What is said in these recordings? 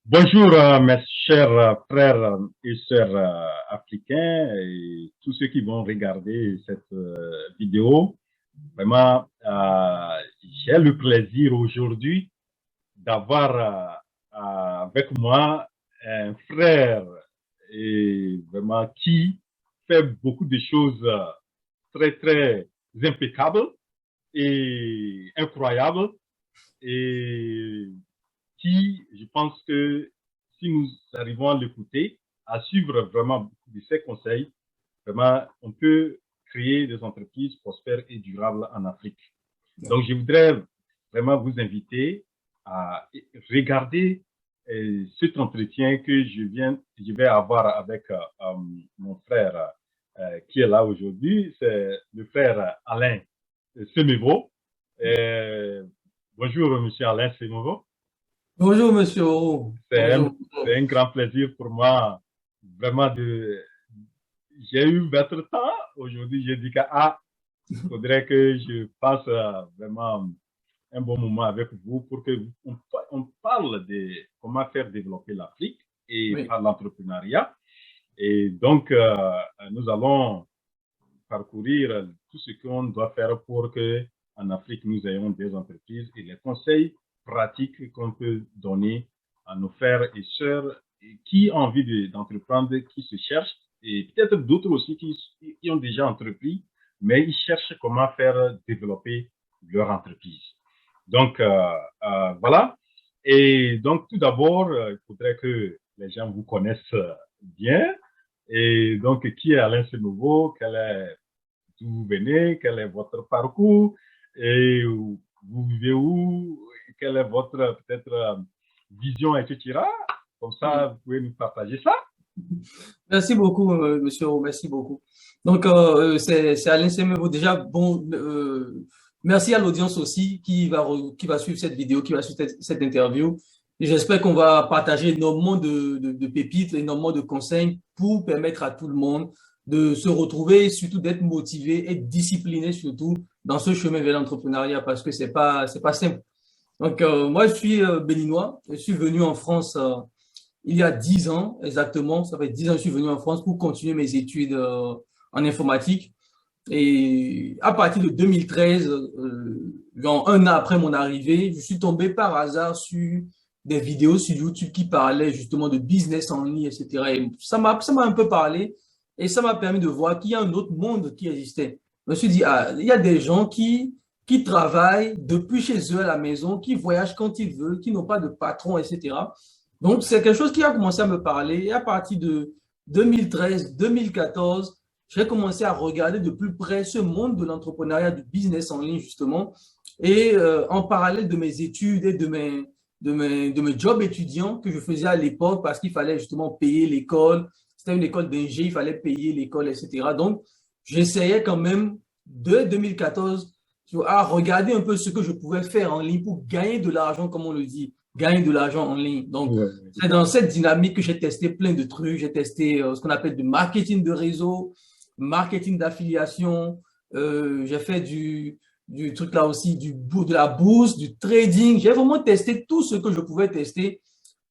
Bonjour, mes chers frères et sœurs africains et tous ceux qui vont regarder cette vidéo. Vraiment, j'ai le plaisir aujourd'hui d'avoir avec moi un frère et vraiment qui fait beaucoup de choses très impeccables et incroyables et qui, je pense que si nous arrivons à l'écouter, à suivre vraiment beaucoup de ses conseils, vraiment, on peut créer des entreprises prospères et durables en Afrique. Donc, je voudrais vraiment vous inviter à regarder cet entretien que je vais avoir avec mon frère qui est là aujourd'hui. C'est le frère Alain Semevo. Bonjour, monsieur Alain Semevo. Bonjour, monsieur Oro. C'est un, Bonjour. c'est un grand plaisir pour moi, vraiment j'ai eu votre temps. Aujourd'hui, j'ai dit que, il faudrait que je passe vraiment un bon moment avec vous pour que on parle de comment faire développer l'Afrique et Oui. par l'entrepreneuriat. Et donc, nous allons parcourir tout ce qu'on doit faire pour que en Afrique, nous ayons des entreprises et les conseils pratiques qu'on peut donner à nos frères et sœurs qui ont envie d'entreprendre, qui se cherchent, et peut-être d'autres aussi qui ont déjà entrepris, mais ils cherchent comment faire développer leur entreprise. Donc, voilà. Et donc, tout d'abord, il faudrait que les gens vous connaissent bien. Et donc, qui est Alain Semevo? D'où vous venez? Quel est votre parcours? Et vous vivez où? Quelle est votre peut-être vision, etc. Comme ça, vous pouvez nous partager ça. Merci beaucoup, monsieur Oro. Merci beaucoup. Donc, c'est Alain Semevo. Déjà, bon, merci à l'audience aussi qui va suivre cette vidéo, qui va suivre cette interview. Et j'espère qu'on va partager énormément de pépites, énormément de conseils pour permettre à tout le monde de se retrouver et surtout d'être motivé et discipliné surtout dans ce chemin vers l'entrepreneuriat parce que c'est pas simple. Donc, moi, je suis béninois. Je suis venu en France il y a 10 ans exactement. Ça fait 10 ans que je suis venu en France pour continuer mes études en informatique. Et à partir de 2013, genre un an après mon arrivée, je suis tombé par hasard sur des vidéos sur YouTube qui parlaient justement de business en ligne, etc. Et ça m'a un peu parlé et ça m'a permis de voir qu'il y a un autre monde qui existait. Je me suis dit, ah, il y a des gens qui travaillent depuis chez eux à la maison, qui voyagent quand ils veulent, qui n'ont pas de patron, etc. Donc, c'est quelque chose qui a commencé à me parler. Et à partir de 2013, 2014, j'ai commencé à regarder de plus près ce monde de l'entrepreneuriat, du business en ligne, justement. Et en parallèle de mes études et de mes jobs étudiants que je faisais à l'époque parce qu'il fallait justement payer l'école. C'était une école d'ingé, il fallait payer l'école, etc. Donc, j'essayais quand même, de 2014, à regarder un peu ce que je pouvais faire en ligne pour gagner de l'argent, comme on le dit, gagner de l'argent en ligne. Donc, Ouais. c'est dans cette dynamique que j'ai testé plein de trucs. J'ai testé ce qu'on appelle du marketing de réseau, marketing d'affiliation. J'ai fait du truc là aussi, de la bourse, du trading. J'ai vraiment testé tout ce que je pouvais tester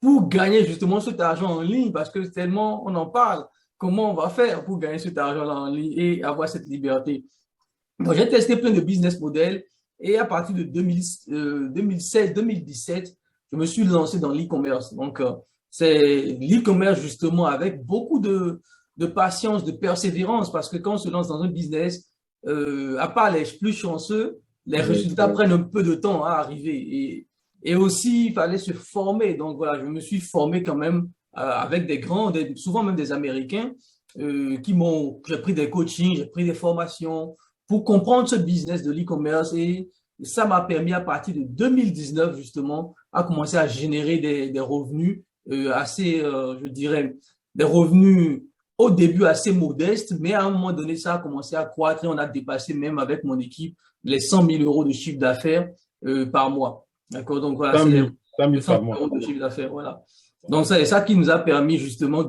pour gagner justement cet argent en ligne parce que tellement on en parle. Comment on va faire pour gagner cet argent en ligne et avoir cette liberté? Donc, j'ai testé plein de business models et à partir de 2016-2017, je me suis lancé dans l'e-commerce. Donc, c'est l'e-commerce justement avec beaucoup de patience, de persévérance parce que quand on se lance dans un business, à part les plus chanceux, les résultats prennent un peu de temps à arriver. Et aussi, il fallait se former. Donc, voilà, je me suis formé quand même avec des grands, souvent même des Américains j'ai pris des coachings, j'ai pris des formations pour comprendre ce business de l'e-commerce et ça m'a permis à partir de 2019 justement à commencer à générer des revenus assez, je dirais, des revenus au début assez modestes, mais à un moment donné, ça a commencé à croître et on a dépassé même avec mon équipe les 100 000 euros de chiffre d'affaires par mois. D'accord? Donc voilà, 100 c'est 000, 100 les 000 100 par 000 mois. euros de chiffre d'affaires. Voilà. Donc c'est ça qui nous a permis justement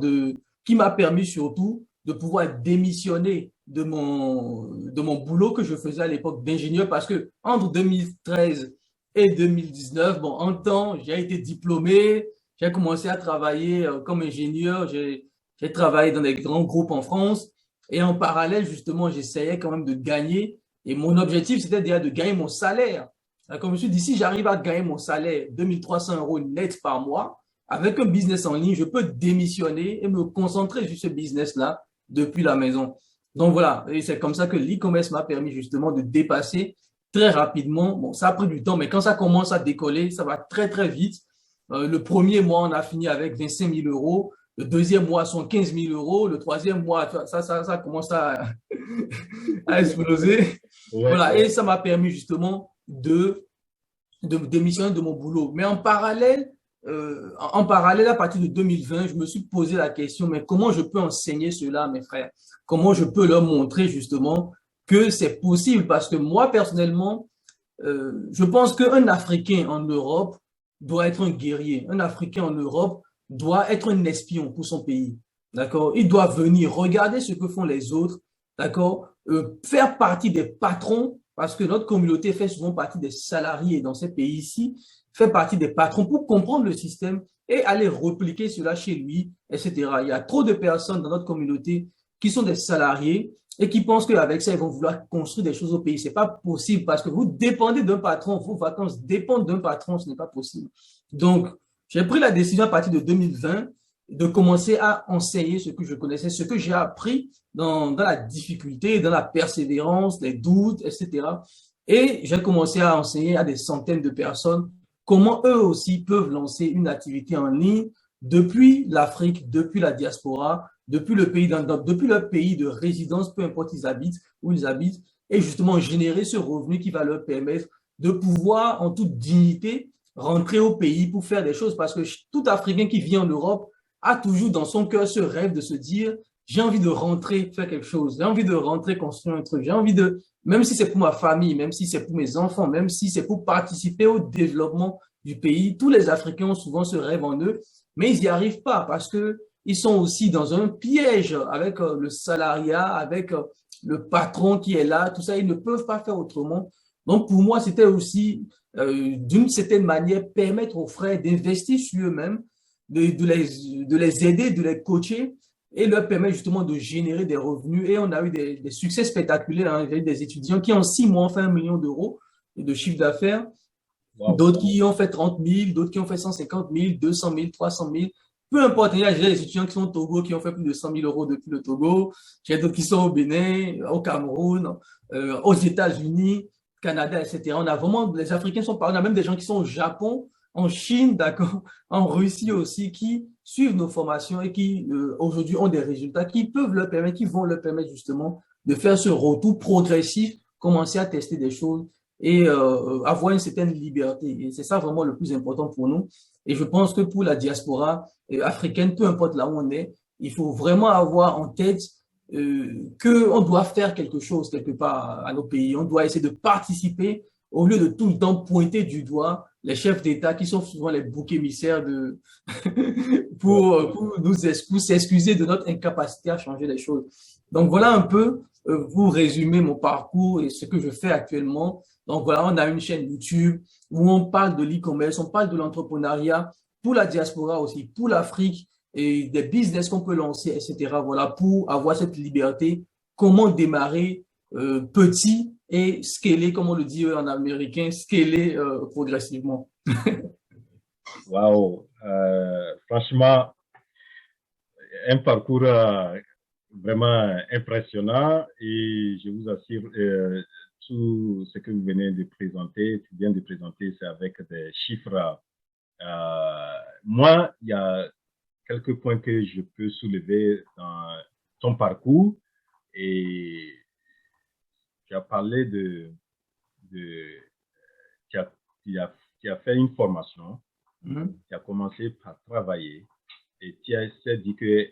qui m'a permis surtout de pouvoir démissionner de mon boulot que je faisais à l'époque d'ingénieur parce que entre 2013 et 2019, bon, en temps, j'ai été diplômé, J'ai commencé à travailler comme ingénieur. J'ai travaillé dans des grands groupes en France. Et en parallèle, justement, j'essayais quand même de gagner. Et mon objectif, c'était déjà de gagner mon salaire. Comme je me suis dit, si j'arrive à gagner mon salaire, 2 300 € net par mois, avec un business en ligne, je peux démissionner et me concentrer sur ce business-là depuis la maison. Donc voilà, et c'est comme ça que l'e-commerce m'a permis justement de dépasser très rapidement. Bon, ça a pris du temps, mais quand ça commence à décoller, ça va très, très vite. Le premier mois, on a fini avec 25 000 euros. Le deuxième mois, sont 15 000 euros. Le troisième mois, ça commence à exploser. Ouais, Voilà, et ouais. ça m'a permis justement de démissionner de mon boulot. Mais en parallèle, à partir de 2020, je me suis posé la question, mais comment je peux enseigner cela à mes frères? Comment je peux leur montrer justement que c'est possible? Parce que moi, personnellement, je pense qu'un Africain en Europe doit être un guerrier. Un Africain en Europe doit être un espion pour son pays. D'accord? Il doit venir regarder ce que font les autres. D'accord? Faire partie des patrons, parce que notre communauté fait souvent partie des salariés dans ces pays-ci, fait partie des patrons pour comprendre le système et aller repliquer cela chez lui, etc. Il y a trop de personnes dans notre communauté qui sont des salariés et qui pensent qu'avec ça, ils vont vouloir construire des choses au pays. Ce n'est pas possible parce que vous dépendez d'un patron, vos vacances dépendent d'un patron, ce n'est pas possible. Donc, j'ai pris la décision à partir de 2020 de commencer à enseigner ce que je connaissais, ce que j'ai appris dans la difficulté, dans la persévérance, les doutes, etc. Et j'ai commencé à enseigner à des centaines de personnes comment eux aussi peuvent lancer une activité en ligne depuis l'Afrique, depuis la diaspora, depuis depuis leur pays de résidence, peu importe où ils habitent, et justement générer ce revenu qui va leur permettre de pouvoir en toute dignité rentrer au pays pour faire des choses. Parce que tout Africain qui vit en Europe a toujours dans son cœur ce rêve de se dire, j'ai envie de rentrer faire quelque chose, j'ai envie de rentrer construire un truc, j'ai envie de, même si c'est pour ma famille, même si c'est pour mes enfants, même si c'est pour participer au développement du pays, tous les Africains ont souvent ce rêve en eux, mais ils n'y arrivent pas parce que ils sont aussi dans un piège avec le salariat, avec le patron qui est là, tout ça, ils ne peuvent pas faire autrement. Donc, pour moi, c'était aussi, d'une certaine manière, permettre aux frères d'investir sur eux-mêmes, de les aider, de les coacher et leur permettre justement de générer des revenus. Et on a eu des succès spectaculaires. Hein. Il y a eu des étudiants qui, en 6 mois, ont fait 1 million d'euros de chiffre d'affaires, Wow. d'autres qui ont fait 30 000, d'autres qui ont fait 150 000, 200 000, 300 000. Peu importe, il y a des étudiants qui sont au Togo qui ont fait plus de 100 000 euros depuis le Togo. J'ai d'autres qui sont au Bénin, au Cameroun, aux États-Unis, Canada, etc. On a vraiment, les Africains sont partout. On a même des gens qui sont au Japon, en Chine, d'accord, en Russie aussi, qui suivent nos formations et qui aujourd'hui ont des résultats qui peuvent leur permettre, qui vont leur permettre justement de faire ce retour progressif, commencer à tester des choses et avoir une certaine liberté. Et c'est ça vraiment le plus important pour nous. Et je pense que pour la diaspora africaine, peu importe là où on est, il faut vraiment avoir en tête qu'on doit faire quelque chose quelque part à nos pays. On doit essayer de participer au lieu de tout le temps pointer du doigt les chefs d'État qui sont souvent les boucs émissaires Ouais. pour s'excuser de notre incapacité à changer les choses. Donc voilà un peu, pour résumer mon parcours et ce que je fais actuellement. Donc voilà, on a une chaîne YouTube où on parle de l'e-commerce, on parle de l'entrepreneuriat pour la diaspora aussi, pour l'Afrique et des business qu'on peut lancer, etc. Voilà, pour avoir cette liberté, comment démarrer petit et scaler, comme on le dit en américain, scaler progressivement. Wow. Franchement, un parcours vraiment impressionnant et je vous assure, tout ce que vous venez de présenter, tu viens de présenter, c'est avec des chiffres. Moi, il y a quelques points que je peux soulever dans ton parcours et tu as parlé de tu as, tu as fait une formation, tu as commencé par travailler et tu as dit que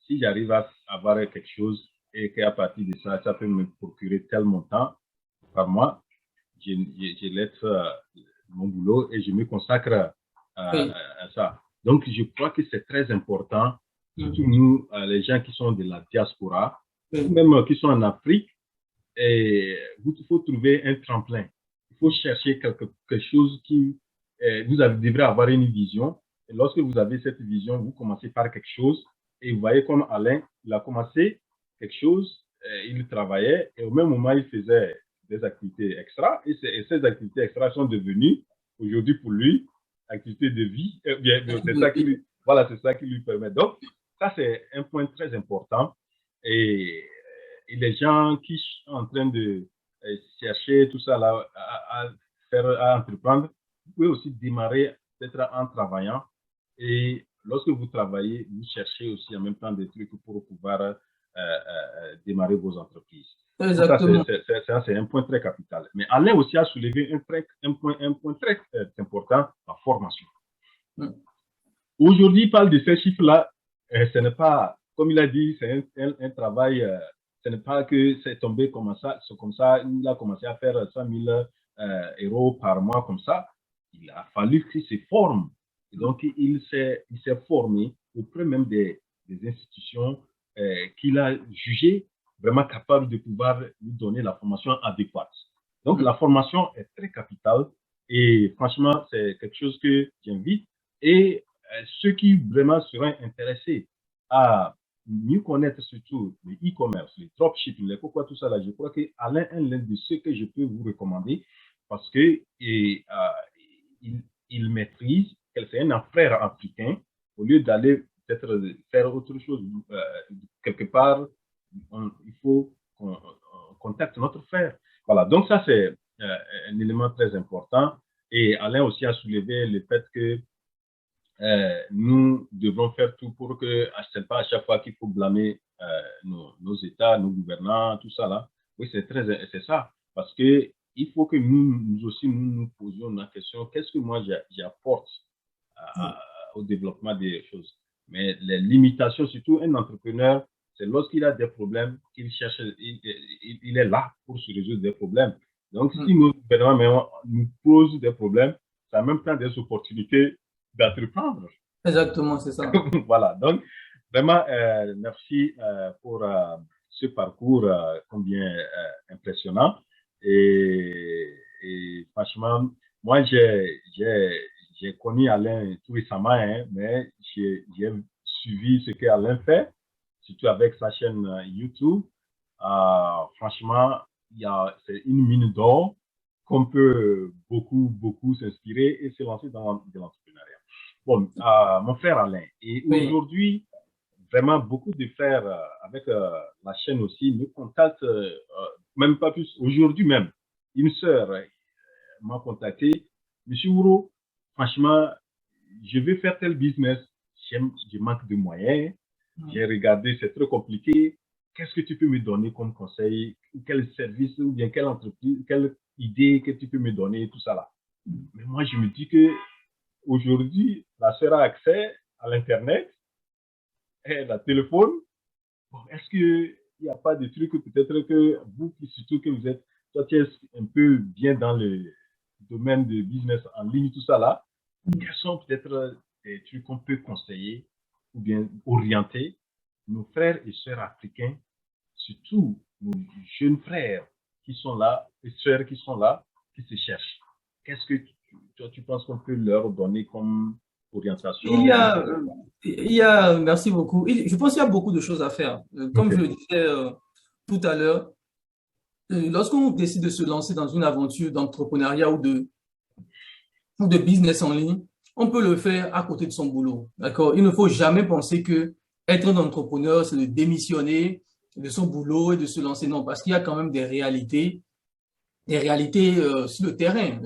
si j'arrive à avoir quelque chose et qu'à partir de ça, ça peut me procurer tel montant par mois, je laisse mon boulot et je me consacre Oui. à ça. Donc, je crois que c'est très important, surtout Mhm. nous, les gens qui sont de la diaspora, ou Oui. même qui sont en Afrique, et il faut trouver un tremplin. Il faut chercher quelque chose qui, vous devrez avoir une vision Et lorsque vous avez cette vision, vous commencez par quelque chose et vous voyez comme Alain, il a commencé quelque chose, il travaillait et au même moment, il faisait des activités extra et ces activités extra sont devenues aujourd'hui pour lui activités de vie. C'est ça qui lui, voilà, c'est ça qui lui permet. Donc, ça, c'est un point très important. Et les gens qui sont en train de chercher tout ça là, à entreprendre, vous pouvez aussi démarrer peut-être en travaillant. Et lorsque vous travaillez, vous cherchez aussi en même temps des trucs pour pouvoir démarrer vos entreprises. Exactement. Ça, c'est un point très capital. Mais Alain aussi a soulevé un point très important, la formation. Aujourd'hui, il parle de ces chiffres-là. Ce n'est pas, comme il a dit, c'est un travail, ce n'est pas que c'est tombé comme ça, il a commencé à faire 100 000 euros par mois comme ça. Il a fallu qu'il se forme. Et donc, il s'est formé auprès même des institutions qu'il a jugées vraiment capables de pouvoir lui donner la formation adéquate. Donc, la formation est très capitale et franchement, c'est quelque chose que j'invite. Et ceux qui vraiment seraient intéressés à mieux connaître surtout le e-commerce, les dropshipping, les pourquoi tout ça là, je crois qu'Alain est l'un de ceux que je peux vous recommander parce que il maîtrise, c'est un frère africain, au lieu d'aller peut-être faire autre chose quelque part, il faut qu'on contacte notre frère. Voilà, donc ça c'est un élément très important. Et Alain aussi a soulevé le fait que nous devons faire tout pour que, c'est pas à chaque fois qu'il faut blâmer nos États, nos gouvernants, tout ça là. Oui, c'est ça. Parce que il faut que nous aussi, nous posions la question, qu'est-ce que moi j'apporte au développement des choses. Mais les limitations, surtout un entrepreneur, c'est lorsqu'il a des problèmes qu'il cherche, il est là pour se résoudre des problèmes. Donc, si nos gouvernements nous posent des problèmes, c'est en même temps des opportunités d'entreprendre. Exactement, c'est ça. Voilà, donc vraiment, merci pour ce parcours combien impressionnant. Et franchement, moi, j'ai connu Alain tout récemment, hein, mais j'ai suivi ce qu'Alain fait, surtout avec sa chaîne YouTube. Franchement, c'est une mine d'or qu'on peut beaucoup s'inspirer et se lancer dans l'entrepreneuriat. Bon, mon frère Alain, et aujourd'hui, vraiment beaucoup de frères avec la chaîne aussi me contactent, même pas plus, aujourd'hui même. Une sœur m'a contacté, Monsieur Ouro, franchement, je vais faire tel business, je manque de moyens, j'ai regardé, c'est très compliqué. Qu'est-ce que tu peux me donner comme conseil, quel service ou bien quelle entreprise, quelle idée que tu peux me donner, tout ça là. Mais moi, je me dis que aujourd'hui, la sœur a accès à l'Internet, et la téléphone. Bon, est-ce qu'il n'y a pas de trucs peut-être que vous, surtout que vous êtes, toi, tu es un peu bien dans le domaine de business en ligne, tout ça là, quels sont peut-être des trucs qu'on peut conseiller ou bien orienter nos frères et sœurs africains, surtout nos jeunes frères qui sont là, et sœurs qui sont là, qui se cherchent. Qu'est-ce que toi, tu penses qu'on peut leur donner comme orientation? Merci beaucoup. Je pense qu'il y a beaucoup de choses à faire. Comme je le disais tout à l'heure, lorsqu'on décide de se lancer dans une aventure d'entrepreneuriat ou de business en ligne, on peut le faire à côté de son boulot. D'accord? Il ne faut jamais penser que être un entrepreneur, c'est de démissionner de son boulot et de se lancer. Non, parce qu'il y a quand même des réalités sur le terrain.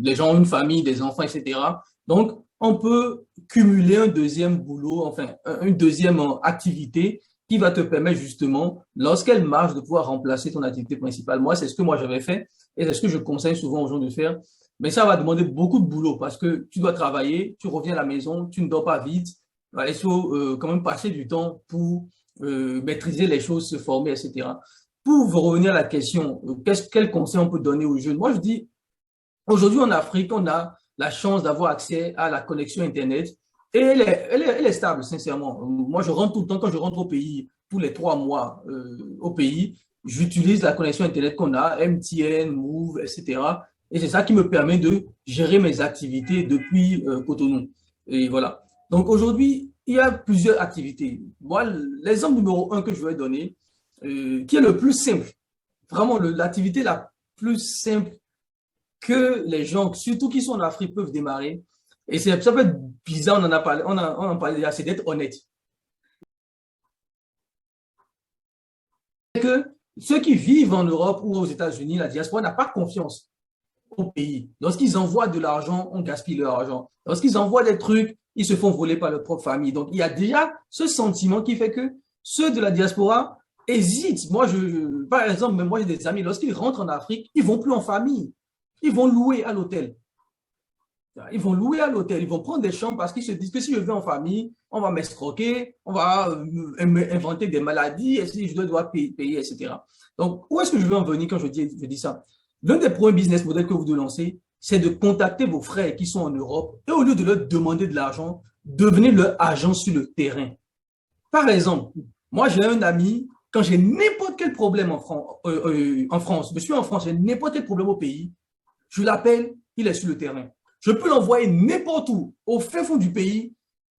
Les gens ont une famille, des enfants, etc. Donc, on peut cumuler un deuxième boulot, enfin, une deuxième activité qui va te permettre justement, lorsqu'elle marche, de pouvoir remplacer ton activité principale. Moi, c'est ce que moi j'avais fait et c'est ce que je conseille souvent aux gens de faire. Mais ça va demander beaucoup de boulot parce que tu dois travailler, tu reviens à la maison, tu ne dors pas vite. Il faut quand même passer du temps pour maîtriser les choses, se former, etc. Pour revenir à la question, quel conseil on peut donner aux jeunes? Moi, je dis, aujourd'hui en Afrique, on a la chance d'avoir accès à la connexion Internet et elle est stable, sincèrement. Moi, je rentre tout le temps, quand je rentre au pays, tous les 3 mois au pays, j'utilise la connexion Internet qu'on a, MTN, Move, etc. Et c'est ça qui me permet de gérer mes activités depuis Cotonou. Et voilà. Donc aujourd'hui, il y a plusieurs activités. Moi, l'exemple numéro un que je vais donner, qui est le plus simple, vraiment l'activité la plus simple que les gens, surtout qui sont en Afrique, peuvent démarrer. Et ça peut être bizarre, on en a parlé, on en parlait déjà, c'est d'être honnête. Que ceux qui vivent en Europe ou aux États-Unis, la diaspora n'a pas confiance au pays. Lorsqu'ils envoient de l'argent, on gaspille leur argent. Lorsqu'ils envoient des trucs, ils se font voler par leur propre famille. Donc, il y a déjà ce sentiment qui fait que ceux de la diaspora hésitent. Moi, par exemple, même moi, j'ai des amis, lorsqu'ils rentrent en Afrique, ils vont plus en famille. Ils vont louer à l'hôtel. Ils vont louer à l'hôtel, ils vont prendre des chambres parce qu'ils se disent que si je vais en famille, on va m'escroquer, on va inventer des maladies, et si je dois payer, etc. Donc, où est-ce que je veux en venir quand je dis ça? L'un des premiers business models que vous devez lancer, c'est de contacter vos frères qui sont en Europe et au lieu de leur demander de l'argent, devenez leur agent sur le terrain. Par exemple, moi j'ai un ami, quand j'ai n'importe quel problème en France, je suis en France, j'ai n'importe quel problème au pays, je l'appelle, il est sur le terrain. Je peux l'envoyer n'importe où, au fin fond du pays.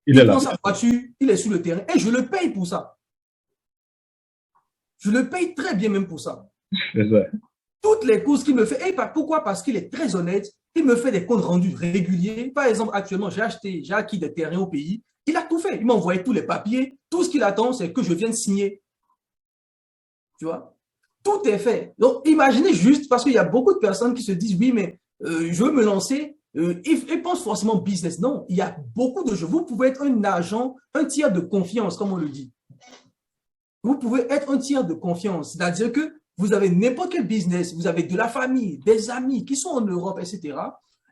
Il prend sa voiture, il est sur le terrain et je le paye pour ça. Je le paye très bien même pour ça. Toutes les courses qu'il me fait, et pourquoi? Parce qu'il est très honnête, il me fait des comptes rendus réguliers. Par exemple, actuellement, j'ai acquis des terrains au pays. Il a tout fait. Il m'a envoyé tous les papiers. Tout ce qu'il attend, c'est que je vienne signer. Tu vois? Tout est fait. Donc, imaginez juste, parce qu'il y a beaucoup de personnes qui se disent, oui, mais je veux me lancer. Ils pensent forcément business. Non, il y a beaucoup de choses. Vous pouvez être un agent, un tiers de confiance, comme on le dit. Vous pouvez être un tiers de confiance. C'est-à-dire que vous avez n'importe quel business, vous avez de la famille, des amis qui sont en Europe, etc.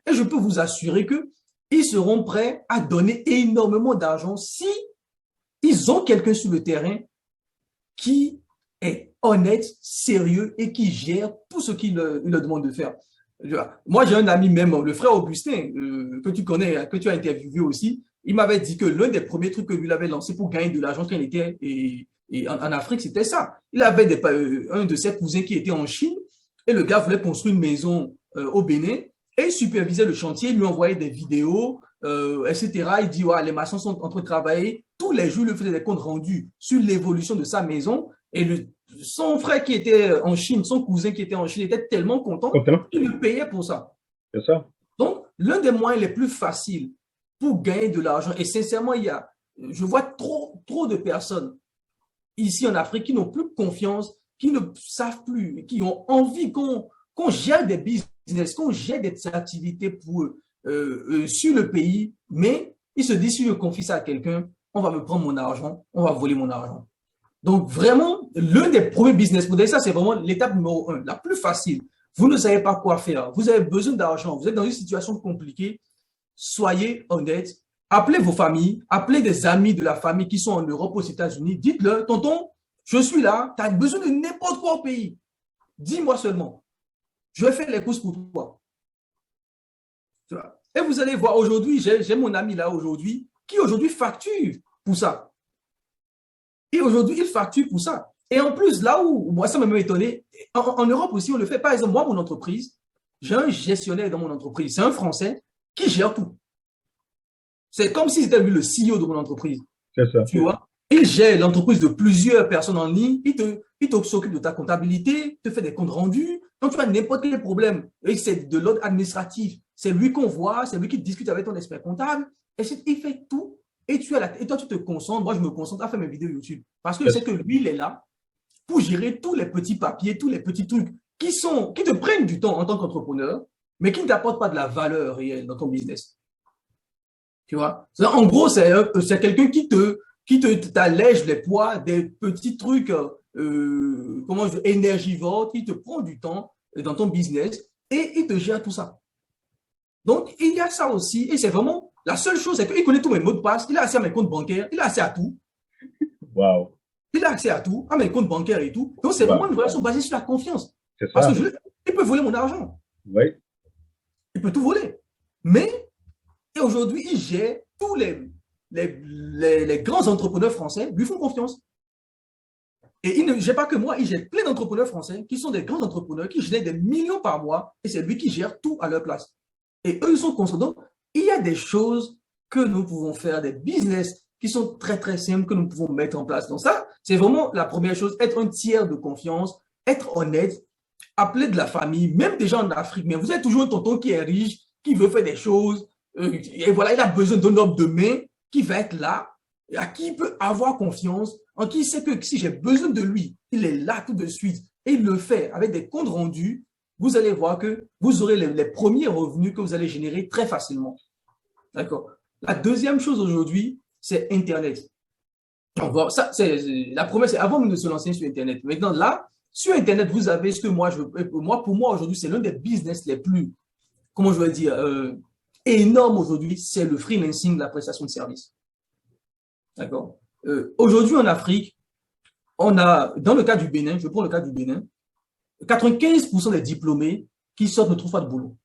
Et je peux vous assurer qu'ils seront prêts à donner énormément d'argent si ils ont quelqu'un sur le terrain qui est honnête, sérieux et qui gère tout ce qu'il leur demande de faire. Moi, j'ai un ami même, le frère Augustin, que tu connais, que tu as interviewé aussi. Il m'avait dit que l'un des premiers trucs que lui avait lancé pour gagner de l'argent quand il était en Afrique, c'était ça. Il avait un de ses cousins qui était en Chine et le gars voulait construire une maison au Bénin et il supervisait le chantier, il lui envoyait des vidéos, etc. Il dit, ouais, les maçons sont en train de travailler. Tous les jours, il lui faisait des comptes rendus sur l'évolution de sa maison et son frère qui était en Chine, son cousin qui était en Chine était tellement content qu'il le payait pour ça. C'est ça. Donc, l'un des moyens les plus faciles pour gagner de l'argent, et sincèrement, je vois trop de personnes ici en Afrique qui n'ont plus confiance, qui ne savent plus, qui ont envie qu'on gère des business, qu'on gère des activités pour eux sur le pays, mais ils se disent si je confie ça à quelqu'un, on va me prendre mon argent, on va voler mon argent. Donc, vraiment, l'un des premiers business models, ça, c'est vraiment l'étape numéro 1, la plus facile. Vous ne savez pas quoi faire. Vous avez besoin d'argent. Vous êtes dans une situation compliquée. Soyez honnête. Appelez vos familles. Appelez des amis de la famille qui sont en Europe, aux États-Unis. Dites-leur, tonton, je suis là. Tu as besoin de n'importe quoi au pays. Dis-moi seulement. Je vais faire les courses pour toi. Et vous allez voir, aujourd'hui, j'ai mon ami là aujourd'hui qui aujourd'hui facture pour ça. Et aujourd'hui, il facture pour ça. Et en plus, là où, moi, ça m'a même étonné, en Europe aussi, on le fait. Par exemple, moi, mon entreprise, j'ai un gestionnaire dans mon entreprise. C'est un Français qui gère tout. C'est comme si c'était lui le CEO de mon entreprise. C'est ça. Tu vois? Il gère l'entreprise de plusieurs personnes en ligne. Il s'occupe de ta comptabilité, te fait des comptes rendus. Quand tu as n'importe quel problème, et c'est de l'ordre administratif, c'est lui qu'on voit, c'est lui qui discute avec ton expert comptable. Et il fait tout. Et toi, tu te concentres. Moi, je me concentre à faire mes vidéos YouTube. Parce que je sais que lui, il est là pour gérer tous les petits papiers, tous les petits trucs qui te prennent du temps en tant qu'entrepreneur, mais qui ne t'apportent pas de la valeur réelle dans ton business. Tu vois? En gros, c'est quelqu'un qui t'allège les poids des petits trucs énergivores, qui te prend du temps dans ton business et il te gère tout ça. Donc, il y a ça aussi. Et c'est vraiment la seule chose, c'est qu'il connaît tous mes mots de passe, il a accès à mes comptes bancaires, il a accès à tout. Wow. Il a accès à tout, à mes comptes bancaires et tout. Donc, c'est vraiment une relation basée sur la confiance. C'est Parce ça. que il peut voler mon argent. Oui. Il peut tout voler. Mais, et aujourd'hui, il gère tous les grands entrepreneurs français lui font confiance. Et il ne gère pas que moi, il gère plein d'entrepreneurs français qui sont des grands entrepreneurs qui génèrent des millions par mois et c'est lui qui gère tout à leur place. Et eux, ils sont conscients. Donc, il y a des choses que nous pouvons faire, des business qui sont très, très simples que nous pouvons mettre en place. Donc ça, c'est vraiment la première chose, être un tiers de confiance, être honnête, appeler de la famille, même des gens en Afrique. Mais vous avez toujours un tonton qui est riche, qui veut faire des choses, et voilà, il a besoin d'un homme de main qui va être là, à qui il peut avoir confiance, en qui il sait que si j'ai besoin de lui, il est là tout de suite, et il le fait avec des comptes rendus. Vous allez voir que vous aurez les premiers revenus que vous allez générer très facilement. D'accord. La deuxième chose aujourd'hui, c'est Internet. Ça, la première, c'est avant de se lancer sur Internet. Maintenant, là, sur Internet, vous avez ce que pour moi aujourd'hui, c'est l'un des business les plus, comment je vais dire, énormes aujourd'hui, c'est le freelancing, la prestation de service. D'accord. Aujourd'hui, en Afrique, on a, dans le cas du Bénin, je prends le cas du Bénin, 95% des diplômés qui sortent ne trouvent pas de boulot.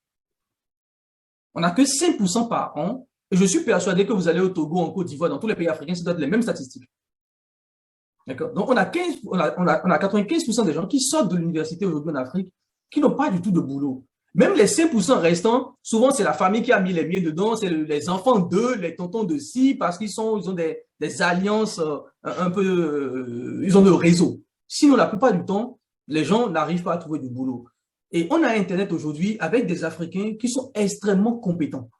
On n'a que 5% par an. Et je suis persuadé que vous allez au Togo, en Côte d'Ivoire, dans tous les pays africains, ça doit être les mêmes statistiques. D'accord. Donc, on a 95% des gens qui sortent de l'université aujourd'hui en Afrique qui n'ont pas du tout de boulot. Même les 5% restants, souvent, c'est la famille qui a mis les miens dedans, c'est les enfants d'eux, les tontons de ci, parce qu'ils ont des alliances un peu, ils ont le réseau. Sinon, la plupart du temps, les gens n'arrivent pas à trouver du boulot. Et on a Internet aujourd'hui avec des Africains qui sont extrêmement compétents.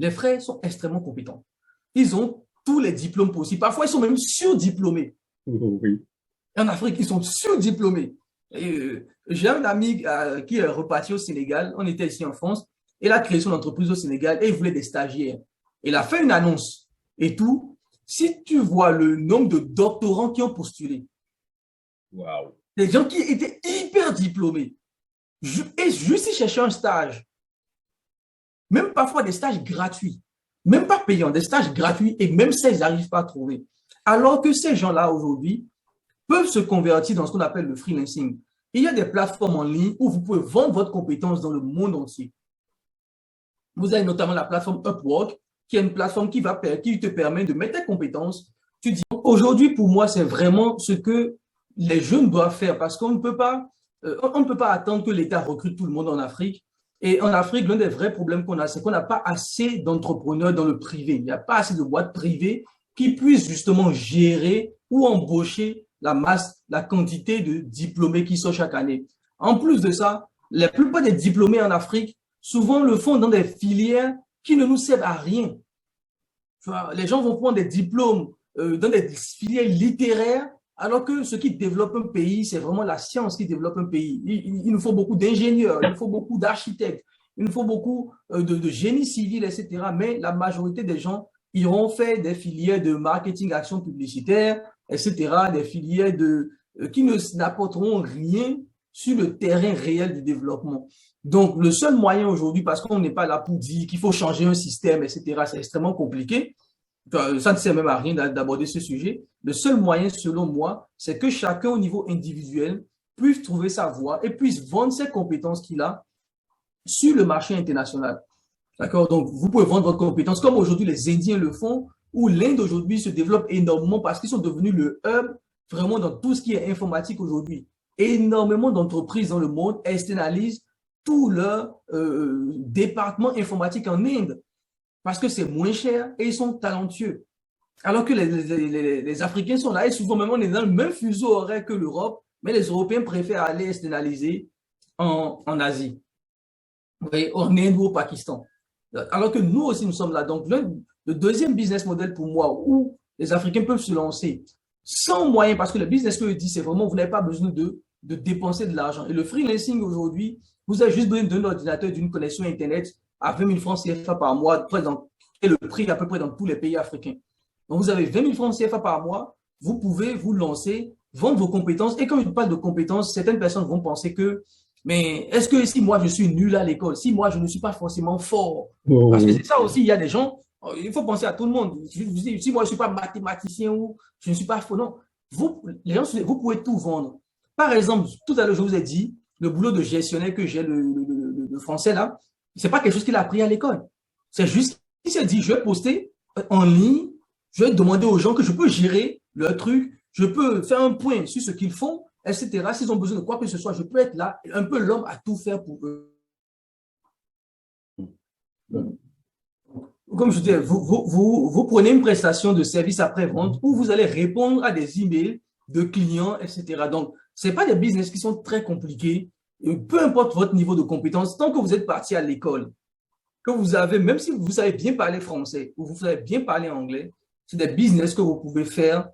Les frères sont extrêmement compétents. Ils ont tous les diplômes possibles. Parfois, ils sont même surdiplômés. Oui. En Afrique, ils sont surdiplômés. J'ai un ami qui est reparti au Sénégal. On était ici en France. Il a créé son entreprise au Sénégal et il voulait des stagiaires. Il a fait une annonce et tout. Si tu vois le nombre de doctorants qui ont postulé, Wow. des gens qui étaient hyper diplômés, et juste ils cherchaient un stage, même parfois des stages gratuits, même pas payants, des stages gratuits, et même ça, ils n'arrivent pas à trouver. Alors que ces gens-là, aujourd'hui, peuvent se convertir dans ce qu'on appelle le freelancing. Il y a des plateformes en ligne où vous pouvez vendre votre compétence dans le monde entier. Vous avez notamment la plateforme Upwork, qui est une plateforme qui te permet de mettre tes compétences. Tu dis, aujourd'hui, pour moi, c'est vraiment ce que les jeunes doivent faire parce qu'on ne peut pas attendre que l'État recrute tout le monde en Afrique. Et en Afrique, l'un des vrais problèmes qu'on a, c'est qu'on n'a pas assez d'entrepreneurs dans le privé. Il n'y a pas assez de boîtes privées qui puissent justement gérer ou embaucher la masse, la quantité de diplômés qui sont chaque année. En plus de ça, la plupart des diplômés en Afrique, souvent le font dans des filières qui ne nous servent à rien. Les gens vont prendre des diplômes dans des filières littéraires, alors que ce qui développe un pays, c'est vraiment la science qui développe un pays. Il nous faut beaucoup d'ingénieurs, il nous faut beaucoup d'architectes, il nous faut beaucoup de génie civil, etc. Mais la majorité des gens iront faire des filières de marketing, action publicitaire, etc., des filières qui n'apporteront rien sur le terrain réel du développement. Donc, le seul moyen aujourd'hui, parce qu'on n'est pas là pour dire qu'il faut changer un système, etc., c'est extrêmement compliqué. Ça ne sert même à rien d'aborder ce sujet. Le seul moyen, selon moi, c'est que chacun au niveau individuel puisse trouver sa voie et puisse vendre ses compétences qu'il a sur le marché international. D'accord? Donc, vous pouvez vendre votre compétence comme aujourd'hui les Indiens le font, ou l'Inde aujourd'hui se développe énormément parce qu'ils sont devenus le hub vraiment dans tout ce qui est informatique aujourd'hui. Énormément d'entreprises dans le monde externalisent tout leur département informatique en Inde parce que c'est moins cher et ils sont talentueux. Alors que les Africains sont là et souvent même on est dans le même fuseau horaire que l'Europe, mais les Européens préfèrent aller externaliser en Asie, en Inde ou au Pakistan. Alors que nous aussi, nous sommes là. Donc, le deuxième business model pour moi où les Africains peuvent se lancer sans moyens, parce que le business que je dis, c'est vraiment, vous n'avez pas besoin de dépenser de l'argent. Et le freelancing aujourd'hui, vous avez juste besoin d'un ordinateur, d'une connexion Internet à 20 000 francs CFA par mois, et le prix à peu près dans tous les pays africains. Donc, vous avez 20 000 francs CFA par mois, vous pouvez vous lancer, vendre vos compétences. Et quand je parle de compétences, certaines personnes vont penser que mais est-ce que si moi je suis nul à l'école, si moi je ne suis pas forcément fort, parce que c'est ça aussi, il y a des gens, il faut penser à tout le monde. Si moi je ne suis pas mathématicien ou je ne suis pas fort, non. Les gens, vous pouvez tout vendre. Par exemple, tout à l'heure, je vous ai dit, le boulot de gestionnaire que j'ai, le français là, ce n'est pas quelque chose qu'il a appris à l'école. C'est juste qu'il s'est dit, je vais poster en ligne, je vais demander aux gens que je peux gérer leur truc, je peux faire un point sur ce qu'ils font, etc. S'ils ont besoin de quoi que ce soit, je peux être là, un peu l'homme à tout faire pour eux. comme je disais, vous prenez une prestation de service après-vente où vous allez répondre à des emails de clients, etc. Donc, ce pas des business qui sont très compliqués. Peu importe votre niveau de compétence, tant que vous êtes parti à l'école, que vous avez, même si vous savez bien parler français ou vous savez bien parler anglais, c'est des business que vous pouvez faire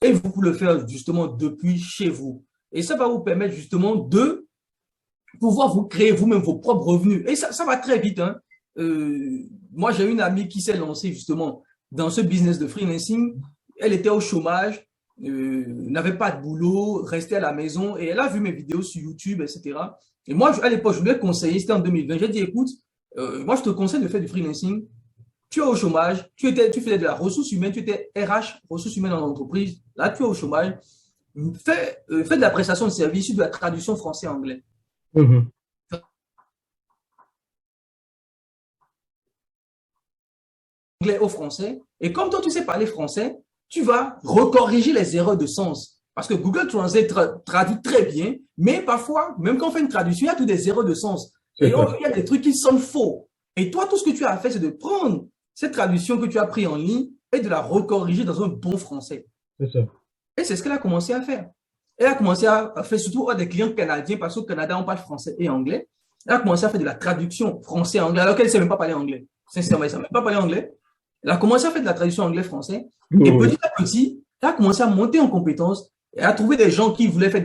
et vous pouvez le faire justement depuis chez vous. Et ça va vous permettre justement de pouvoir vous créer vous-même vos propres revenus. Et ça va très vite. Hein. Moi, j'ai une amie qui s'est lancée justement dans ce business de freelancing. Elle était au chômage, n'avait pas de boulot, restait à la maison et elle a vu mes vidéos sur YouTube, etc. Et moi, à l'époque, je lui ai conseillé, c'était en 2020, j'ai dit, écoute, moi, je te conseille de faire du freelancing. Tu es au chômage, tu faisais de la ressource humaine, tu étais RH, ressources humaines en entreprise. Là, tu es au chômage. Fais de la prestation de service, de la traduction français-anglais. Mhm. Anglais au français. Et comme toi, tu sais parler français, tu vas recorriger les erreurs de sens. Parce que Google Translate traduit très bien, mais parfois, même quand on fait une traduction, il y a toutes des erreurs de sens. Et il y a des trucs qui sonnent faux. Et toi, tout ce que tu as fait, c'est de prendre cette traduction que tu as prise en ligne et de la recorriger dans un bon français. C'est ça. Et c'est ce qu'elle a commencé à faire. Elle a commencé à faire surtout à des clients canadiens, parce qu'au Canada, on parle français et anglais. Elle a commencé à faire de la traduction français-anglais, alors qu'elle ne sait même pas parler anglais. Sincèrement, elle ne sait même pas parler anglais. Elle a commencé à faire de la traduction anglais-français. Et Oui. petit à petit, elle a commencé à monter en compétences. Elle a trouvé des gens qui voulaient faire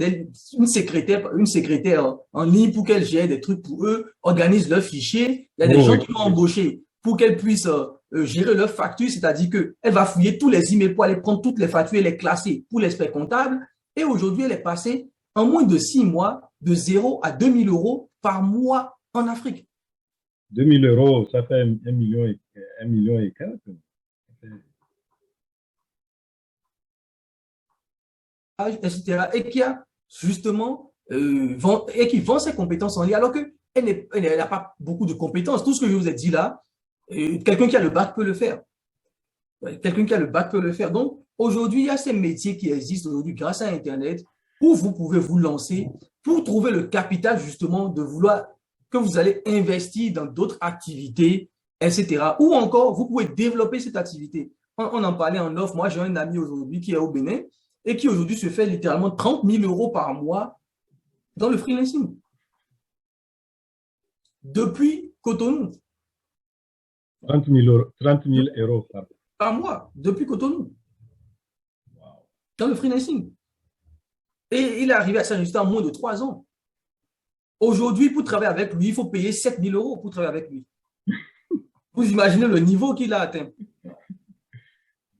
une secrétaire en ligne pour qu'elle gère des trucs pour eux, organise leurs fichiers. Il y a des gens Oui. qui l'ont embauché pour qu'elle puisse gérer leurs factures, c'est-à-dire qu'elle va fouiller tous les emails pour aller prendre toutes les factures et les classer pour l'expert comptable. Et aujourd'hui, elle est passée en moins de 6 mois de 0 à 2000 euros par mois en Afrique. 2000 euros, ça fait 1 million et quelques. Etc. Et qui a justement et qui vend ses compétences en ligne alors qu'elle n'a pas beaucoup de compétences. Tout ce que je vous ai dit là, quelqu'un qui a le bac peut le faire. Quelqu'un qui a le bac peut le faire. Donc, aujourd'hui, il y a ces métiers qui existent aujourd'hui grâce à Internet où vous pouvez vous lancer pour trouver le capital justement de vouloir que vous allez investir dans d'autres activités, etc. Ou encore, vous pouvez développer cette activité. On en parlait en offre. Moi, j'ai un ami aujourd'hui qui est au Bénin et qui aujourd'hui se fait littéralement 30 000 euros par mois dans le freelancing. Depuis Cotonou. 30 000 euros, 30 000 euros par mois, depuis Cotonou. Wow. Dans le freelancing. Et il est arrivé à s'ajuster en moins de 3 ans. Aujourd'hui, pour travailler avec lui, il faut payer 7 000 euros pour travailler avec lui. Vous imaginez le niveau qu'il a atteint.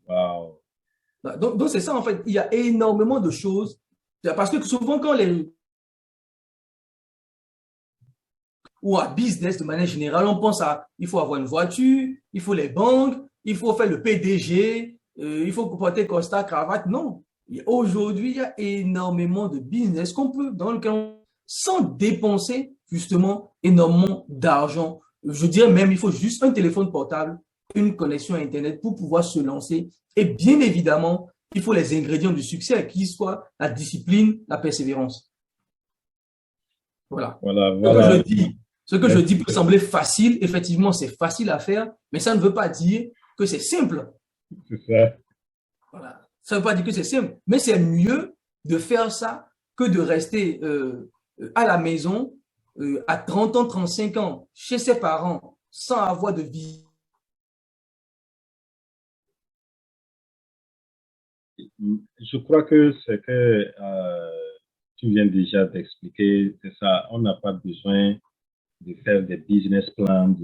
Wow. Donc c'est ça, en fait. Il y a énormément de choses. Parce que souvent, quand les... ou à business de manière générale, on pense à il faut avoir une voiture, il faut les banques, il faut faire le PDG, il faut porter costard, cravate. Non. Aujourd'hui, il y a énormément de business qu'on peut, dans lequel on, sans dépenser justement énormément d'argent. Je dirais même, il faut juste un téléphone portable, une connexion à Internet pour pouvoir se lancer. Et bien évidemment, il faut les ingrédients du succès, qui soient la discipline, la persévérance. Voilà. Voilà, Ce que voilà. je dis, ce que je dis peut sembler facile. Effectivement, c'est facile à faire, mais ça ne veut pas dire que c'est simple. C'est ça. Voilà. Ça ne veut pas dire que c'est simple, mais c'est mieux de faire ça que de rester à la maison à 30 ans, 35 ans, chez ses parents, sans avoir de vie. Je crois que c'est que tu viens déjà d'expliquer, c'est ça. On n'a pas besoin de faire des business plans,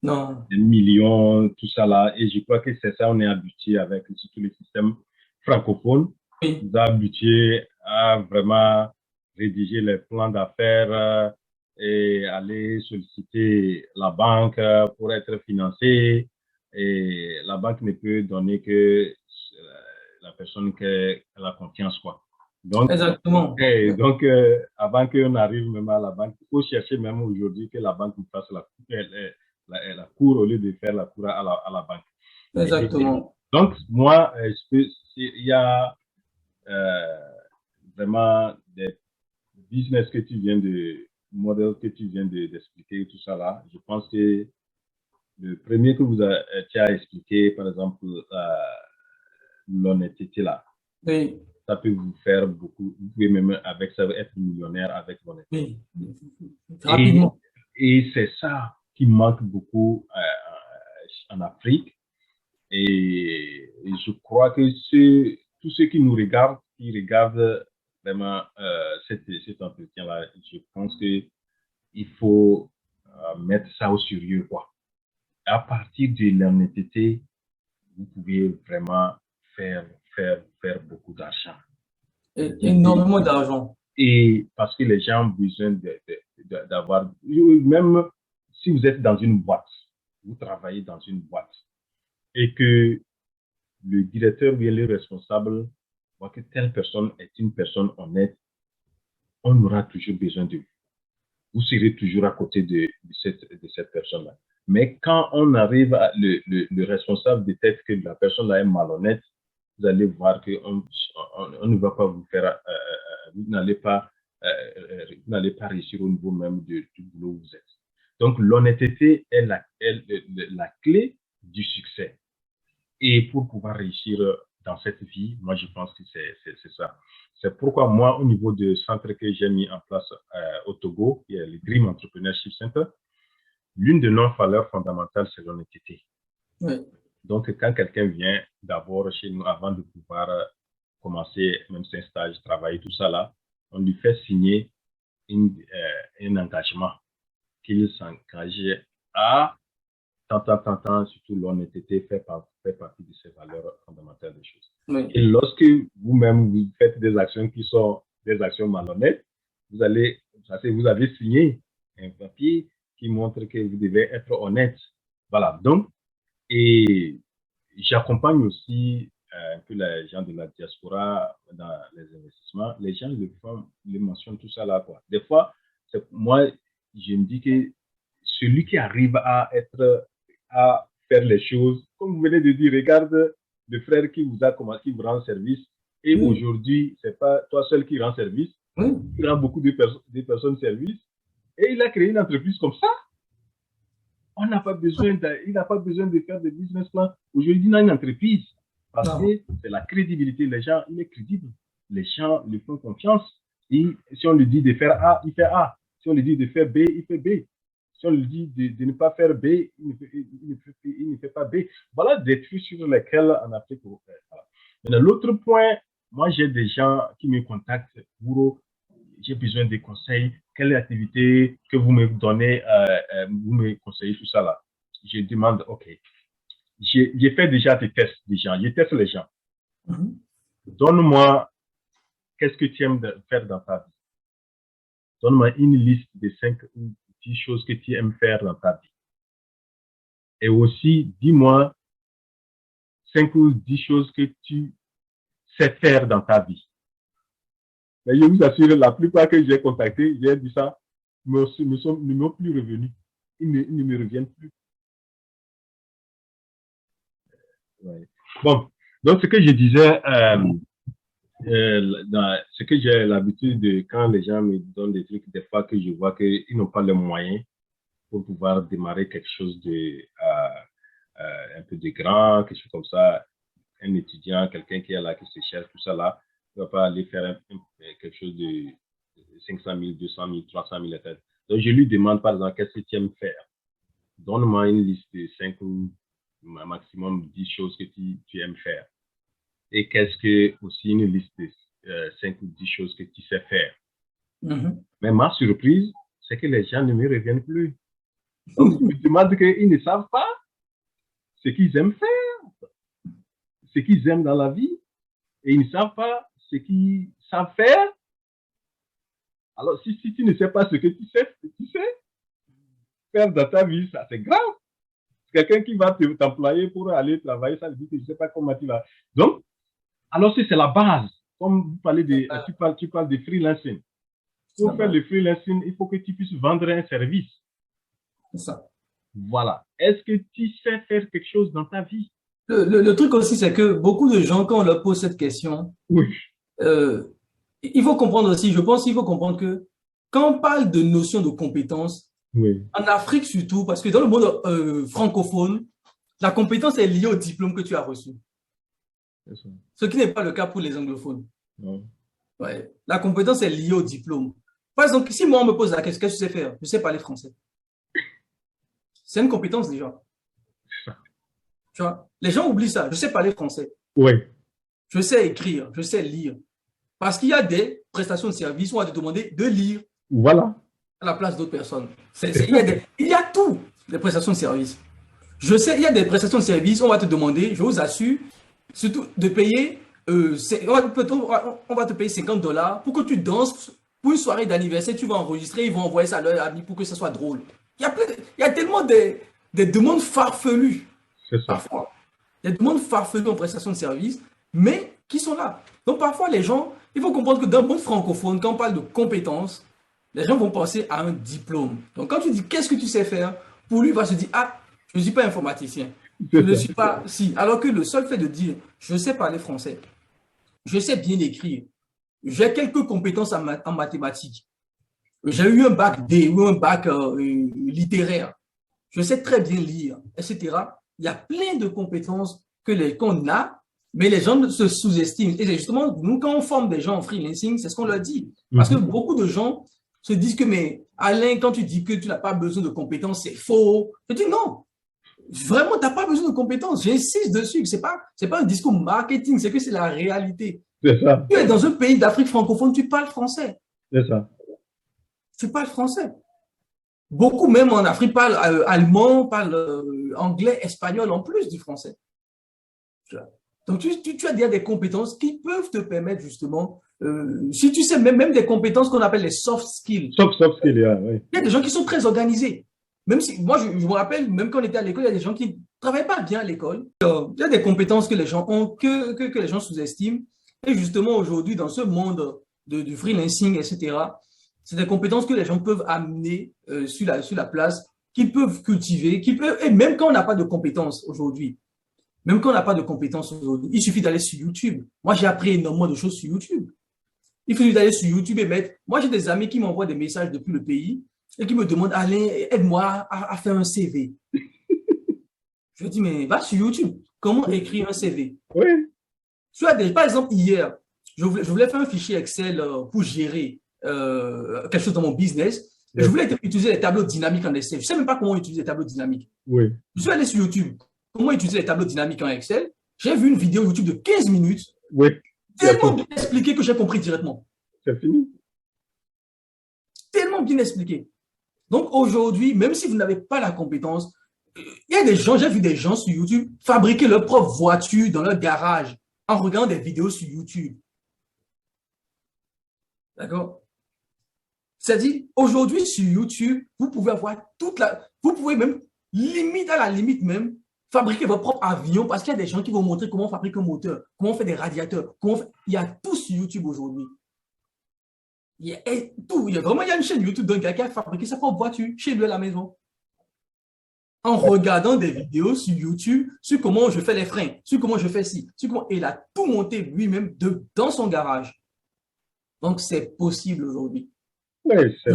Non. des millions, tout ça là. Et je crois que c'est ça, on est habitué avec surtout le système francophone. Oui. On est habitué à vraiment rédiger les plans d'affaires et aller solliciter la banque pour être financé. Et la banque ne peut donner que la personne qui a la confiance, quoi. Donc, Exactement. avant qu'on arrive même à la banque, il faut chercher même aujourd'hui que la banque nous fasse la cour au lieu de faire la cour à la banque. Exactement. Donc, moi, il y a vraiment des business que tu viens de, modèles que tu viens d'expliquer, tout ça là. Je pense que Le premier que tu as expliqué, par exemple, l'honnêteté là, Oui, ça peut vous faire beaucoup. Vous pouvez même avec ça être millionnaire avec l'honnêteté. oui, Et, rapidement. et c'est ça qui manque beaucoup en Afrique. Et je crois que tous ceux qui nous regardent, qui regardent vraiment cet entretien-là, je pense qu'il faut mettre ça au sérieux, quoi. À partir de l'honnêteté, vous pouvez vraiment faire, faire beaucoup d'argent. Énormément d'argent. Et parce que les gens ont besoin d'avoir, même si vous êtes dans une boîte, vous travaillez dans une boîte, et que le directeur ou bien le responsable voit que telle personne est une personne honnête, on aura toujours besoin de vous. Vous serez toujours à côté de cette personne-là. Mais quand on arrive à le responsable détecte que la personne-là est malhonnête, vous allez voir qu'on on ne va pas vous faire, vous n'allez pas réussir au niveau même du boulot où vous êtes. Donc, l'honnêteté est la clé du succès. Et pour pouvoir réussir dans cette vie, moi, je pense que c'est ça. C'est pourquoi moi, au niveau du centre que j'ai mis en place au Togo, qui est le Dream Entrepreneurship Center, l'une de nos valeurs fondamentales, c'est l'honnêteté. Oui. Donc, quand quelqu'un vient d'abord chez nous, avant de pouvoir commencer même ses stages, travailler, tout ça là, on lui fait signer un engagement qu'il s'engage à tant, surtout l'honnêteté fait partie de ces valeurs fondamentales des choses. Oui. Et lorsque vous-même vous faites des actions qui sont des actions malhonnêtes, vous avez signé un papier qui montre que vous devez être honnête. Voilà. Donc, et j'accompagne aussi un peu les gens de la diaspora dans les investissements. Les gens le mentionnent tout ça là, quoi. Des fois, moi, je me dis que celui qui arrive à faire les choses, comme vous venez de dire, regarde le frère qui vous rend service, et Oui. aujourd'hui, c'est pas toi seul qui rend service, Oui. il rend beaucoup de personnes service, et il a créé une entreprise comme ça. Il n'a pas besoin de faire des business plans. Aujourd'hui, il a une entreprise parce Non. que c'est la crédibilité. Les gens, il est crédible. Les gens lui font confiance. Et si on lui dit de faire A, il fait A. Si on lui dit de faire B, il fait B. Si on lui dit de ne pas faire B, il ne fait pas B. Voilà des trucs sur lesquels en Afrique. Voilà. Maintenant, l'autre point, moi, j'ai des gens qui me contactent pour j'ai besoin de conseils, quelle activité que vous me donnez, vous me conseillez tout ça là. Je demande, ok, j'ai fait déjà des tests des gens, je teste les gens. Donne-moi, qu'est-ce que tu aimes faire dans ta vie? Donne-moi une liste de 5 ou 10 choses que tu aimes faire dans ta vie. Et aussi, dis-moi 5 ou 10 choses que tu sais faire dans ta vie. Mais je vous assure, la plupart que j'ai contactés, j'ai dit ça, ne m'ont plus revenus. Ils ne me reviennent plus. Ouais. Bon, donc ce que je disais, ce que j'ai l'habitude de, quand les gens me donnent des trucs, des fois que je vois qu'ils n'ont pas les moyens pour pouvoir démarrer quelque chose de un peu de grand, quelque chose comme ça, un étudiant, quelqu'un qui est là, qui se cherche, tout ça là, ne va pas aller faire quelque chose de 500 000, 200 000, 300 000, etc. Donc, je lui demande, par exemple, qu'est-ce que tu aimes faire? Donne-moi une liste de 5 ou maximum 10 choses que tu aimes faire. Et qu'est-ce que, aussi, une liste de 5 ou 10 choses que tu sais faire. Mais ma surprise, c'est que les gens ne me reviennent plus. Donc, je me demande qu'ils ne savent pas ce qu'ils aiment faire, ce qu'ils aiment dans la vie, et ils ne savent pas ce qu'ils savent faire. Alors, si tu ne sais pas ce que tu sais faire dans ta vie, ça c'est grave. Quelqu'un qui va t'employer pour aller travailler, ça veut dire que je ne sais pas comment tu vas. Donc, alors c'est la base. Comme vous parlez tu parles de freelancing. Pour faire le freelancing, il faut que tu puisses vendre un service. C'est ça. Voilà. Est-ce que tu sais faire quelque chose dans ta vie? Le truc aussi, c'est que beaucoup de gens, quand on leur pose cette question, oui. Il faut comprendre aussi, je pense qu'il faut comprendre que quand on parle de notion de compétence, Oui, En Afrique surtout, parce que dans le monde francophone, la compétence est liée au diplôme que tu as reçu. c'est ça. Ce qui n'est pas le cas pour les anglophones. Non, Ouais. La compétence est liée au diplôme. Par exemple, si moi on me pose la question, qu'est-ce que tu sais faire? Je sais parler français. C'est une compétence déjà. Tu vois? Les gens oublient ça. Je sais parler français. oui, Je sais écrire. Je sais lire. Parce qu'il y a des prestations de services où on va te demander de lire voilà, à la place d'autres personnes. c'est Il y a ça. il y a tout, les prestations de services. Je sais, il y a des prestations de services, on va te demander, je vous assure, surtout de payer, on va te payer $50 pour que tu danses pour une soirée d'anniversaire, tu vas enregistrer, ils vont envoyer ça à leurs amis pour que ça soit drôle. Il y a tellement des demandes farfelues, C'est ça. parfois. Il y a des demandes farfelues en prestations de services, mais qui sont là. Donc parfois, les gens, il faut comprendre que dans le monde francophone, quand on parle de compétences, les gens vont penser à un diplôme. Donc quand tu dis qu'est-ce que tu sais faire, pour lui, il va se dire, ah, je ne suis pas informaticien. Je C'est ne ça. suis pas si. Alors que le seul fait de dire, je sais parler français, je sais bien écrire, j'ai quelques compétences en mathématiques, j'ai eu un bac D ou un bac littéraire, je sais très bien lire, etc. Il y a plein de compétences qu'on a, mais les gens se sous-estiment. Et c'est justement, nous, quand on forme des gens en freelancing, c'est ce qu'on leur dit. Parce que beaucoup de gens se disent que, mais Alain, quand tu dis que tu n'as pas besoin de compétences, c'est faux. Je dis non. Vraiment, tu n'as pas besoin de compétences. J'insiste dessus. Ce n'est pas un discours marketing, c'est que c'est la réalité. C'est ça. Tu es dans un pays d'Afrique francophone, tu parles français. C'est ça. Tu parles français. Beaucoup, même en Afrique, parlent allemand, parlent anglais, espagnol en plus du français. Donc, tu as déjà des compétences qui peuvent te permettre justement, si tu sais, même des compétences qu'on appelle les soft skills. Soft skill, yeah, oui. Il y a des gens qui sont très organisés. Même si, moi, je me rappelle, même quand on était à l'école, il y a des gens qui ne travaillent pas bien à l'école. Il y a des compétences que les gens ont, que les gens sous-estiment. Et justement, aujourd'hui, dans ce monde du freelancing, etc., c'est des compétences que les gens peuvent amener sur la place, qu'ils peuvent cultiver, et même quand on n'a pas de compétences aujourd'hui, il suffit d'aller sur YouTube. Moi, j'ai appris énormément de choses sur YouTube. Il suffit d'aller sur YouTube et mettre. Moi, j'ai des amis qui m'envoient des messages depuis le pays et qui me demandent, Alain, aide-moi à faire un CV. Je dis, mais va sur YouTube. Comment écrire un CV? Oui, Par exemple, hier, je voulais faire un fichier Excel pour gérer quelque chose dans mon business. yes. Je voulais utiliser les tableaux dynamiques en Excel. Je ne sais même pas comment utiliser les tableaux dynamiques. Oui, Je suis allé sur YouTube. Comment utiliser les tableaux dynamiques en Excel? J'ai vu une vidéo YouTube de 15 minutes, oui. tellement bien expliquée que j'ai compris directement. C'est fini. Tellement bien expliqué. Donc aujourd'hui, même si vous n'avez pas la compétence, il y a des gens, j'ai vu des gens sur YouTube fabriquer leur propre voiture dans leur garage en regardant des vidéos sur YouTube. D'accord? C'est-à-dire, aujourd'hui sur YouTube, vous pouvez avoir vous pouvez même, limite à la limite même, fabriquer votre propre avion parce qu'il y a des gens qui vont montrer comment on fabrique un moteur, comment on fait des radiateurs, il y a tout sur YouTube aujourd'hui. Il y a tout. Il y a une chaîne YouTube d'un gars qui a fabriqué sa propre voiture chez lui à la maison. En regardant des vidéos sur YouTube sur comment je fais les freins, sur comment je fais ci, il a tout monté lui-même dans son garage. Donc, c'est possible aujourd'hui. Oui, je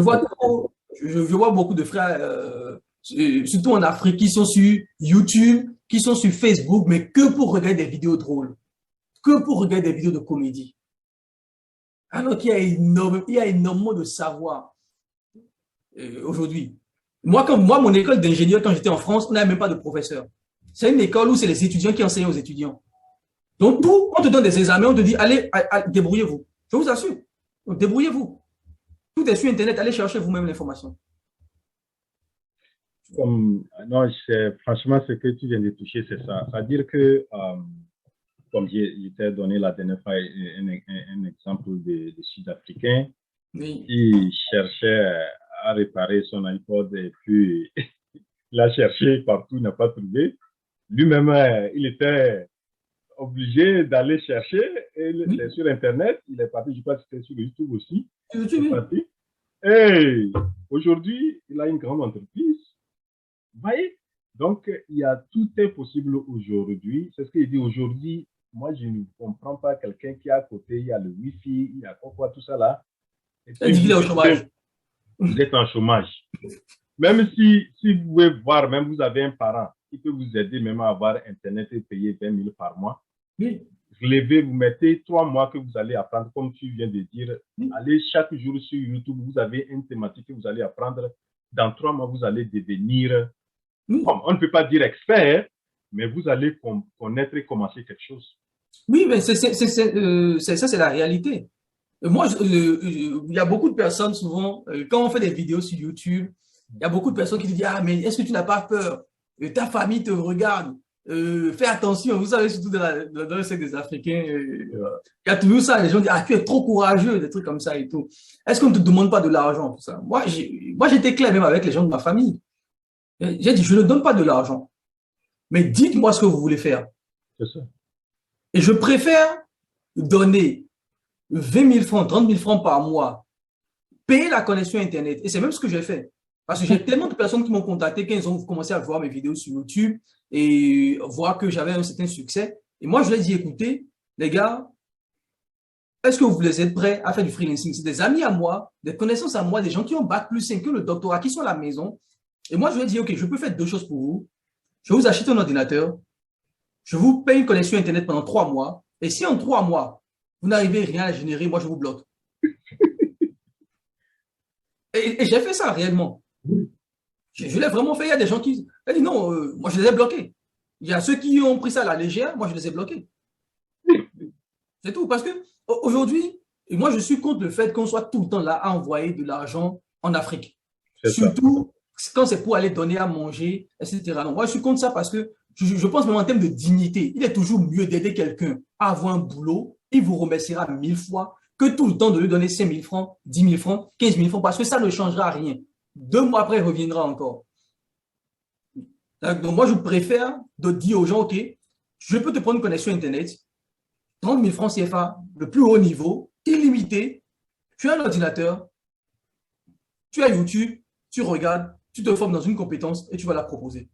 vois beaucoup de frères, surtout en Afrique, qui sont sur YouTube, qui sont sur Facebook, mais que pour regarder des vidéos drôles, que pour regarder des vidéos de comédie. Alors qu'il y a énormément de savoir aujourd'hui. Moi, mon école d'ingénieur, quand j'étais en France, on n'avait même pas de professeur. C'est une école où c'est les étudiants qui enseignent aux étudiants. Donc, on te donne des examens, on te dit, allez, débrouillez-vous. Je vous assure, débrouillez-vous. Tout est sur Internet, allez chercher vous-même l'information. Non, franchement, ce que tu viens de toucher, c'est ça. C'est-à-dire que, comme je t'ai donné la dernière fois un exemple de Sud-Africain qui cherchait à réparer son iPod et puis il a cherché partout, n'a pas trouvé. Lui-même, il était obligé d'aller chercher et c'est sur Internet. Il est parti, je crois que c'était sur YouTube aussi. Et aujourd'hui, il a une grande entreprise. Vous voyez? Donc, tout est possible aujourd'hui. C'est ce qu'il dit aujourd'hui. Moi, je ne comprends pas quelqu'un qui est à côté, il y a le Wi-Fi, il y a quoi, tout ça là. Il est au chômage. Vous êtes en chômage. même si vous pouvez voir, même vous avez un parent qui peut vous aider même à avoir Internet et payer 20 000 par mois. Oui, Relevez, vous mettez 3 mois que vous allez apprendre, comme tu viens de dire. oui, Allez chaque jour sur YouTube, vous avez une thématique que vous allez apprendre. Dans 3 mois, vous allez devenir, oui. bon, on ne peut pas dire expert, mais vous allez connaître et commencer quelque chose. Oui, mais ça, c'est la réalité. Moi, il y a beaucoup de personnes, souvent, quand on fait des vidéos sur YouTube, il y a beaucoup de personnes qui disent, ah, mais est-ce que tu n'as pas peur? Ta famille te regarde. Fais attention. Vous savez, surtout dans le secteur des Africains, il y a toujours ça. Les gens disent, ah, tu es trop courageux, des trucs comme ça et tout. Est-ce qu'on ne te demande pas de l'argent pour ça? Moi, j'étais clair même avec les gens de ma famille. J'ai dit, je ne donne pas de l'argent, mais dites-moi ce que vous voulez faire. C'est ça. Et je préfère donner 20 000 francs, 30 000 francs par mois, payer la connexion Internet. Et c'est même ce que j'ai fait. Parce que j'ai tellement de personnes qui m'ont contacté quand ils ont commencé à voir mes vidéos sur YouTube et voir que j'avais un certain succès. Et moi, je leur ai dit, écoutez, les gars, est-ce que vous êtes prêts à faire du freelancing? C'est des amis à moi, des connaissances à moi, des gens qui ont bac plus 5 que le doctorat, qui sont à la maison. Et moi, je leur ai dit, OK, je peux faire deux choses pour vous. Je vais vous acheter un ordinateur. Je vous paye une connexion Internet pendant 3 mois. Et si en 3 mois, vous n'arrivez rien à générer, moi, je vous bloque. Et j'ai fait ça réellement. Je l'ai vraiment fait. Il y a des gens qui ont dit non, moi, je les ai bloqués. Il y a ceux qui ont pris ça à la légère, moi, je les ai bloqués. C'est tout. Parce que aujourd'hui, moi, je suis contre le fait qu'on soit tout le temps là à envoyer de l'argent en Afrique. Surtout quand c'est pour aller donner à manger, etc. Donc, moi, je suis contre ça parce que je pense même en termes de dignité. Il est toujours mieux d'aider quelqu'un à avoir un boulot. Il vous remerciera 1000 fois que tout le temps de lui donner 5 000 francs, 10 000 francs, 15 000 francs parce que ça ne changera rien. 2 mois après, il reviendra encore. Donc, moi, je préfère de dire aux gens, OK, je peux te prendre une connexion Internet, 30 000 francs CFA, le plus haut niveau, illimité. Tu as un ordinateur, tu as YouTube, tu regardes, tu te formes dans une compétence et tu vas la proposer.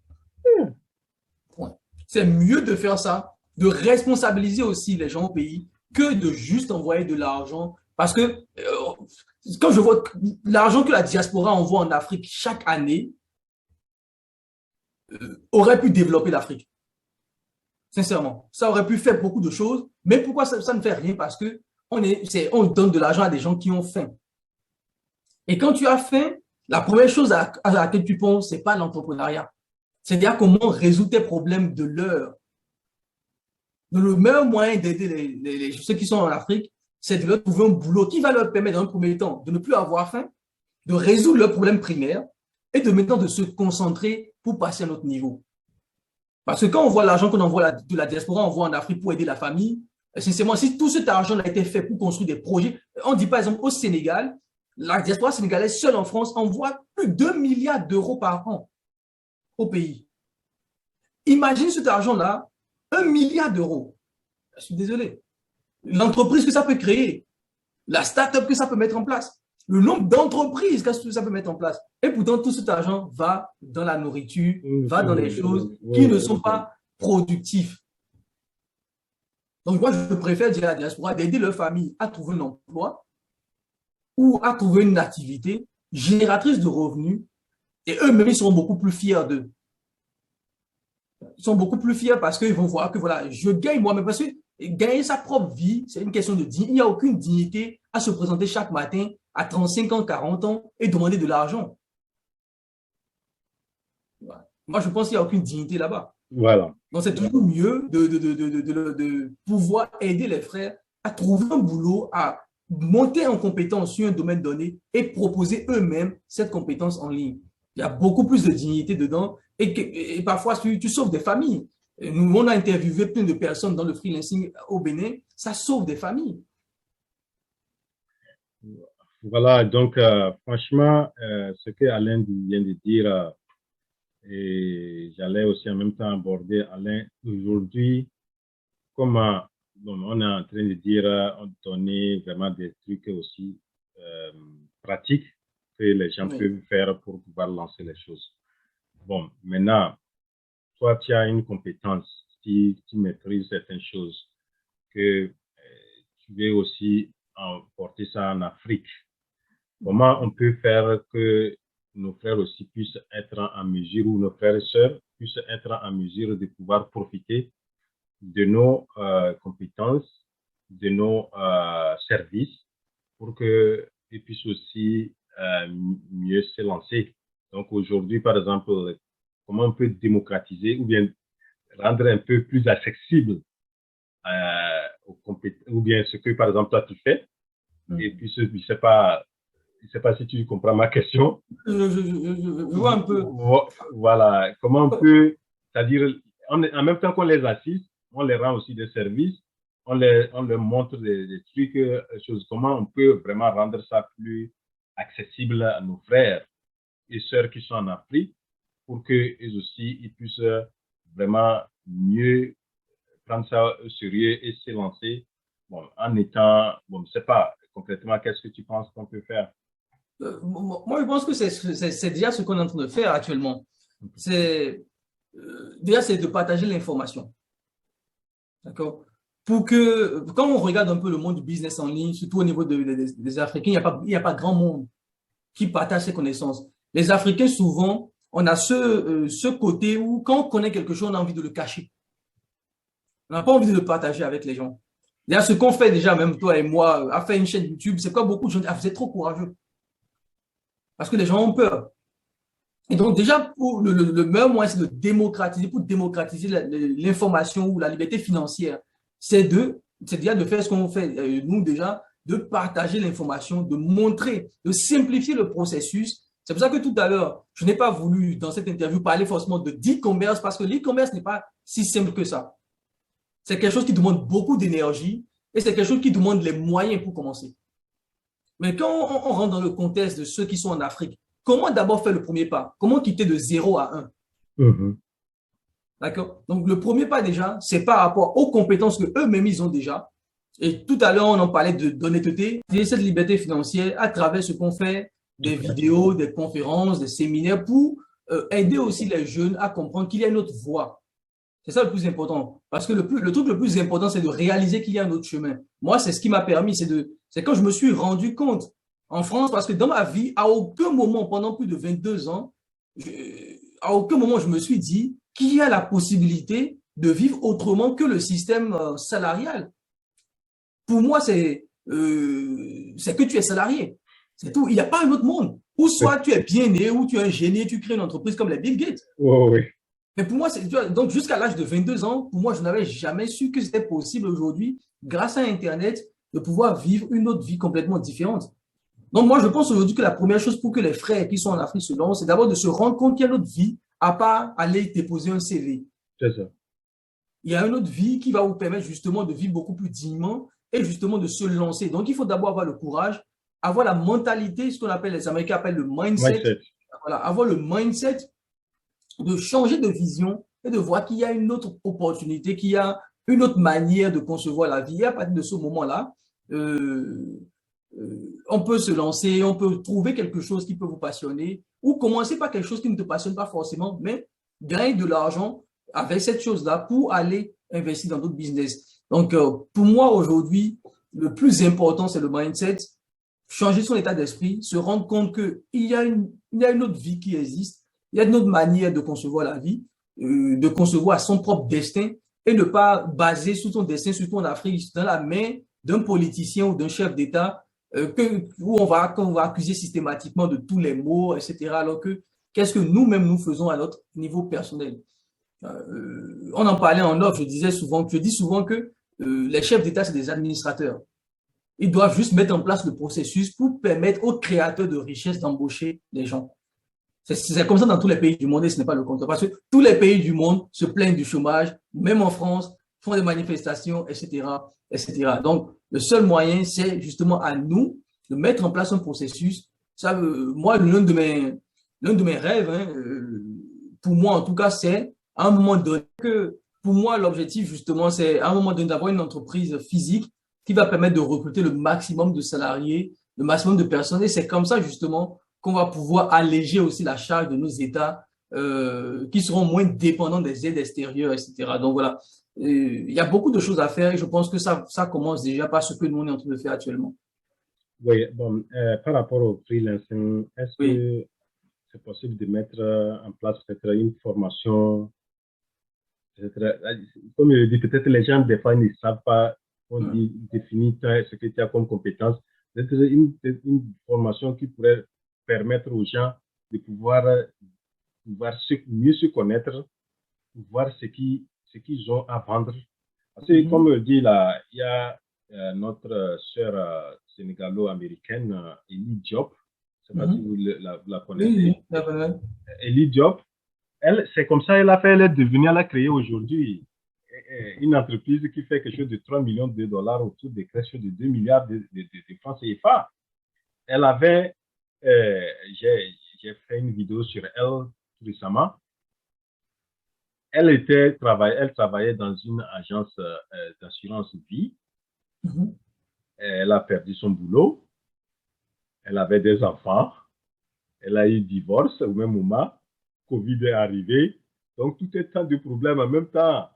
Point. C'est mieux de faire ça, de responsabiliser aussi les gens au pays que de juste envoyer de l'argent. Parce que quand je vois l'argent que la diaspora envoie en Afrique chaque année, aurait pu développer l'Afrique. Sincèrement, ça aurait pu faire beaucoup de choses, mais pourquoi ça ne fait rien? Parce que on donne de l'argent à des gens qui ont faim. Et quand tu as faim, la première chose à laquelle tu penses, ce n'est pas l'entrepreneuriat. C'est-à-dire comment résoudre tes problèmes de l'heure. Le meilleur moyen d'aider ceux qui sont en Afrique, c'est de leur trouver un boulot qui va leur permettre, dans un premier temps, de ne plus avoir faim, de résoudre leurs problèmes primaires et de maintenant de se concentrer pour passer à notre niveau. Parce que quand on voit l'argent qu'on envoie de la diaspora, on voit en Afrique pour aider la famille, sincèrement, si tout cet argent a été fait pour construire des projets, on dit par exemple au Sénégal, la diaspora sénégalaise seule en France envoie plus de 2 milliards d'euros par an au pays. Imagine cet argent-là, 1 milliard d'euros. Je suis désolé. L'entreprise que ça peut créer, la start-up que ça peut mettre en place, le nombre d'entreprises que ça peut mettre en place. Et pourtant, tout cet argent va dans la nourriture, va dans les choses qui ne sont pas productives. Donc, moi, je préfère dire à la diaspora d'aider leur famille à trouver un emploi ou à trouver une activité génératrice de revenus et eux-mêmes, ils seront beaucoup plus fiers d'eux. Ils sont beaucoup plus fiers parce qu'ils vont voir que voilà, je gagne moi-même. Parce que gagner sa propre vie, c'est une question de dignité. Il n'y a aucune dignité à se présenter chaque matin à 35 ans, 40 ans et demander de l'argent. Moi, je pense qu'il n'y a aucune dignité là-bas. Voilà. Donc, c'est toujours mieux de pouvoir aider les frères à trouver un boulot, à monter en compétence sur un domaine donné et proposer eux-mêmes cette compétence en ligne. Il y a beaucoup plus de dignité dedans et parfois, tu sauves des familles. Nous, on a interviewé plein de personnes dans le freelancing au Bénin, ça sauve des familles. Voilà, donc franchement, ce que Alain vient de dire, et j'allais aussi en même temps aborder, Alain, aujourd'hui, comment on est en train de dire, donner vraiment des trucs aussi pratiques que les gens peuvent faire pour pouvoir lancer les choses. Bon, maintenant, toi, tu as une compétence, tu maîtrises certaines choses, que tu veux aussi porter ça en Afrique. Comment on peut faire que nos frères aussi puissent être en mesure, ou nos frères et sœurs puissent être en mesure de pouvoir profiter de nos compétences, de nos services, pour qu'ils puissent aussi mieux se lancer. Donc aujourd'hui, par exemple, comment on peut démocratiser ou bien rendre un peu plus accessible aux compétences, ou bien ce que, par exemple, toi, tu fais. Et puis, je ne sais pas si tu comprends ma question. Je vois un peu. Voilà. Comment on peut, c'est-à-dire, en même temps qu'on les assiste, on les rend aussi des services, on leur montre des trucs, choses. Comment on peut vraiment rendre ça plus accessible à nos frères et sœurs qui sont en Afrique pour qu'eux aussi, ils puissent vraiment mieux prendre ça au sérieux et se lancer, bon, en étant, bon, je ne sais pas, concrètement, qu'est-ce que tu penses qu'on peut faire? Moi, je pense que c'est déjà ce qu'on est en train de faire actuellement. Déjà, c'est de partager l'information. D'accord? Pour que, quand on regarde un peu le monde du business en ligne, surtout au niveau des Africains, il n'y a pas grand monde qui partage ses connaissances. Les Africains, souvent, on a ce côté où, quand on connaît quelque chose, on a envie de le cacher. On n'a pas envie de le partager avec les gens. Il y a ce qu'on fait déjà, même toi et moi, à faire une chaîne YouTube, c'est quoi beaucoup de gens disent, ah, vous êtes trop courageux. Parce que les gens ont peur. Et donc, déjà, pour le meilleur moyen, c'est de démocratiser, pour démocratiser l'information ou la liberté financière. C'est déjà de faire ce qu'on fait, nous, déjà, de partager l'information, de montrer, de simplifier le processus. C'est pour ça que tout à l'heure, je n'ai pas voulu, dans cette interview, parler forcément de e-commerce, parce que l'e-commerce n'est pas si simple que ça. C'est quelque chose qui demande beaucoup d'énergie et c'est quelque chose qui demande les moyens pour commencer. Mais quand on rentre dans le contexte de ceux qui sont en Afrique, comment d'abord faire le premier pas? Comment quitter de 0 à 1? D'accord? Donc, le premier pas déjà, c'est par rapport aux compétences que eux-mêmes ils ont déjà. Et tout à l'heure, on en parlait d'honnêteté. Et cette liberté financière à travers ce qu'on fait, des vidéos, des conférences, des séminaires pour aider aussi les jeunes à comprendre qu'il y a une autre voie. C'est ça le plus important. Parce que le truc le plus important, c'est de réaliser qu'il y a un autre chemin. Moi, c'est ce qui m'a permis, c'est quand je me suis rendu compte en France, parce que dans ma vie, à aucun moment, pendant plus de 22 ans, à aucun moment, je me suis dit qu'il y a la possibilité de vivre autrement que le système salarial. Pour moi, c'est que tu es salarié. C'est tout. Il n'y a pas un autre monde. Ou soit tu es bien né, ou tu es un génie, tu crées une entreprise comme les Bill Gates. Oh, oui. Mais pour moi, donc jusqu'à l'âge de 22 ans, pour moi, je n'avais jamais su que c'était possible aujourd'hui, grâce à Internet, de pouvoir vivre une autre vie complètement différente. Donc moi, je pense aujourd'hui que la première chose pour que les frères qui sont en Afrique se lancent, c'est d'abord de se rendre compte qu'il y a une autre vie, à part aller déposer un CV. C'est ça. Il y a une autre vie qui va vous permettre justement de vivre beaucoup plus dignement et justement de se lancer. Donc, il faut d'abord avoir le courage, avoir la mentalité, ce qu'on appelle, les Américains appellent le mindset. Voilà, avoir le mindset de changer de vision et de voir qu'il y a une autre opportunité, qu'il y a une autre manière de concevoir la vie. Et à partir de ce moment-là, on peut se lancer, on peut trouver quelque chose qui peut vous passionner ou commencer par quelque chose qui ne te passionne pas forcément, mais gagner de l'argent avec cette chose-là pour aller investir dans d'autres business. Donc, pour moi, aujourd'hui, le plus important, c'est le mindset, changer son état d'esprit, se rendre compte qu'il y a une autre vie qui existe, il y a une autre manière de concevoir la vie, de concevoir son propre destin et ne pas baser tout son destin, surtout en Afrique, dans la main d'un politicien ou d'un chef d'État où on va accuser systématiquement de tous les maux, etc. Alors que qu'est-ce que nous-mêmes nous faisons à notre niveau personnel? On en parlait en off, je dis souvent que les chefs d'État, c'est des administrateurs. Ils doivent juste mettre en place le processus pour permettre aux créateurs de richesses d'embaucher des gens. C'est comme ça dans tous les pays du monde et ce n'est pas le contraire. Parce que tous les pays du monde se plaignent du chômage, même en France, font des manifestations, etc., etc. Donc, le seul moyen, c'est justement à nous de mettre en place un processus. Ça, moi, l'un de mes rêves, hein, pour moi en tout cas, c'est à un moment donné que, pour moi, l'objectif justement, c'est à un moment donné d'avoir une entreprise physique qui va permettre de recruter le maximum de salariés, le maximum de personnes. Et c'est comme ça justement qu'on va pouvoir alléger aussi la charge de nos États qui seront moins dépendants des aides extérieures, etc. Donc voilà, il y a beaucoup de choses à faire et je pense que ça commence déjà par ce que nous on est en train de faire actuellement. Oui, bon, par rapport au freelancing, est-ce que c'est possible de mettre en place peut-être une formation. Comme je le dis, peut-être les gens, des fois, ne savent pas, on dit, définir ce que tu as comme compétence. Peut-être une formation qui pourrait permettre aux gens de pouvoir mieux se connaître, voir ce qu'ils ont à vendre. Parce que, comme je dis là, il y a notre sœur sénégalo-américaine, Elie Diop. Je ne sais pas si vous la connaissez. Oui. Elie Diop, c'est comme ça elle est devenue, elle a créé aujourd'hui une entreprise qui fait quelque chose de 3 millions de dollars autour de quelque chose de 2 milliards de francs CFA. Elle avait, j'ai fait une vidéo sur elle tout récemment. Elle travaillait dans une agence d'assurance vie. Elle a perdu son boulot. Elle avait des enfants. Elle a eu divorce au même moment. Covid est arrivé. Donc, tout est tant de problèmes en même temps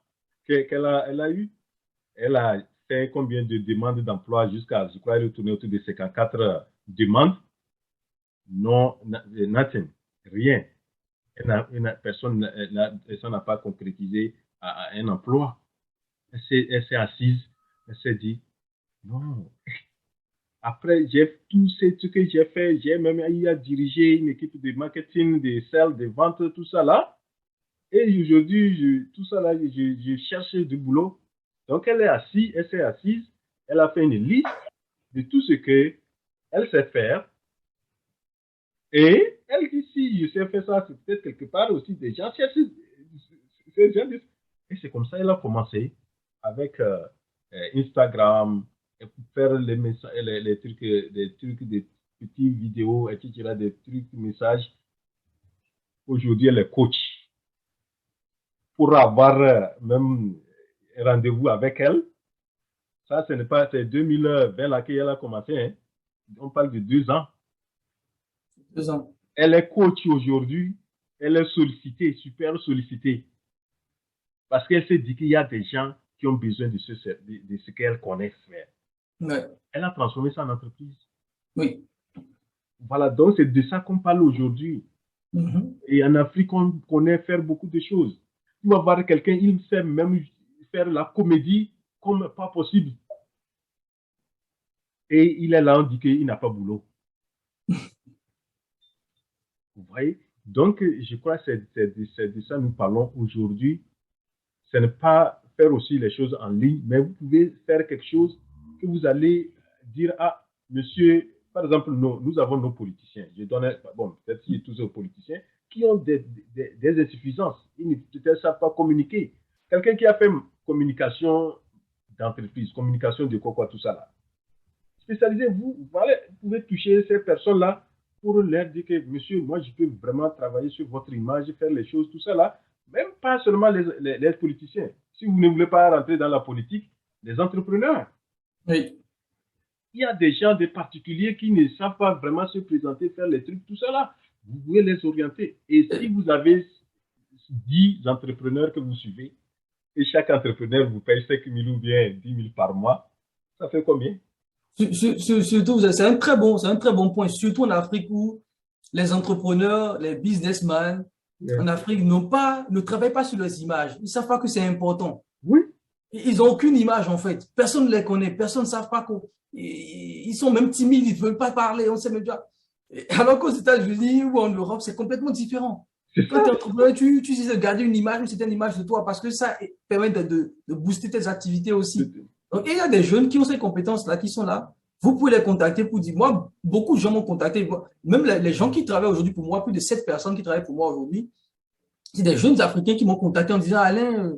qu'elle a eu. Elle a fait combien de demandes d'emploi jusqu'à, je crois, elle est tournée autour de 54 demandes. Non, nothing, rien. Personne n'a pas concrétisé à un emploi. Elle s'est assise, elle s'est dit, non. Après, tout ce que j'ai fait, j'ai même eu à diriger une équipe de marketing, de sales, de ventes, tout ça là. Et aujourd'hui, tout ça là, je cherche du boulot. Donc, elle s'est assise, elle a fait une liste de tout ce qu'elle sait faire. Et elle dit, si je sais faire ça, c'est peut-être quelque part aussi des gens cherchent. Et c'est comme ça qu'elle a commencé avec Instagram, faire les trucs, des petites vidéos, etc., des trucs, messages. Aujourd'hui, elle est coach. Pour avoir même un rendez-vous avec elle, ça, ce n'est pas, c'est 2020 là qu'elle a commencé. Hein. On parle de 2 ans. 2 ans. Elle est coach aujourd'hui. Elle est sollicitée, super sollicitée. Parce qu'elle s'est dit qu'il y a des gens qui ont besoin de ce qu'elle connaît faire. Ouais. Elle a transformé ça en entreprise. Oui. Voilà, donc c'est de ça qu'on parle aujourd'hui. Et en Afrique, on connaît faire beaucoup de choses. Tu vas voir quelqu'un, il sait même faire la comédie comme pas possible. Et il est là, on dit qu'il n'a pas boulot. Vous voyez? Donc, je crois que c'est de ça que nous parlons aujourd'hui. Ce n'est pas faire aussi les choses en ligne, mais vous pouvez faire quelque chose que vous allez dire, ah, monsieur, par exemple, nous avons nos politiciens. Je donne, bon, peut-être qu'il y a tous ces politiciens qui ont des insuffisances. Ils ne peut-être savent pas communiquer. Quelqu'un qui a fait communication d'entreprise, communication de quoi, tout ça là. Spécialisez vous, voilà, vous pouvez toucher ces personnes-là pour leur dire que, monsieur, moi, je peux vraiment travailler sur votre image, faire les choses, tout ça là. Même pas seulement les politiciens. Si vous ne voulez pas rentrer dans la politique, les entrepreneurs. Oui. Il y a des gens, des particuliers qui ne savent pas vraiment se présenter, faire les trucs, tout ça là. Vous pouvez les orienter. Et si vous avez 10 entrepreneurs que vous suivez, et chaque entrepreneur vous paye 5 000 ou bien 10 000 par mois, ça fait combien? Surtout, c'est un très bon point, surtout en Afrique où les entrepreneurs, les businessmen en Afrique ne travaillent pas sur leurs images. Ils ne savent pas que c'est important. Oui. Ils n'ont aucune image en fait. Personne ne les connaît, personne ne savent pas ils sont même timides, ils ne veulent pas parler, on sait même déjà. Alors qu'aux États-Unis ou en Europe, c'est complètement différent. Quand tu es entrepreneur, tu sais garder une image, une certaine image de toi parce que ça permet de booster tes activités aussi. Donc, il y a des jeunes qui ont ces compétences-là, qui sont là. Vous pouvez les contacter pour dire, moi, beaucoup de gens m'ont contacté. Même les gens qui travaillent aujourd'hui pour moi, plus de 7 personnes qui travaillent pour moi aujourd'hui, c'est des jeunes Africains qui m'ont contacté en disant, Alain,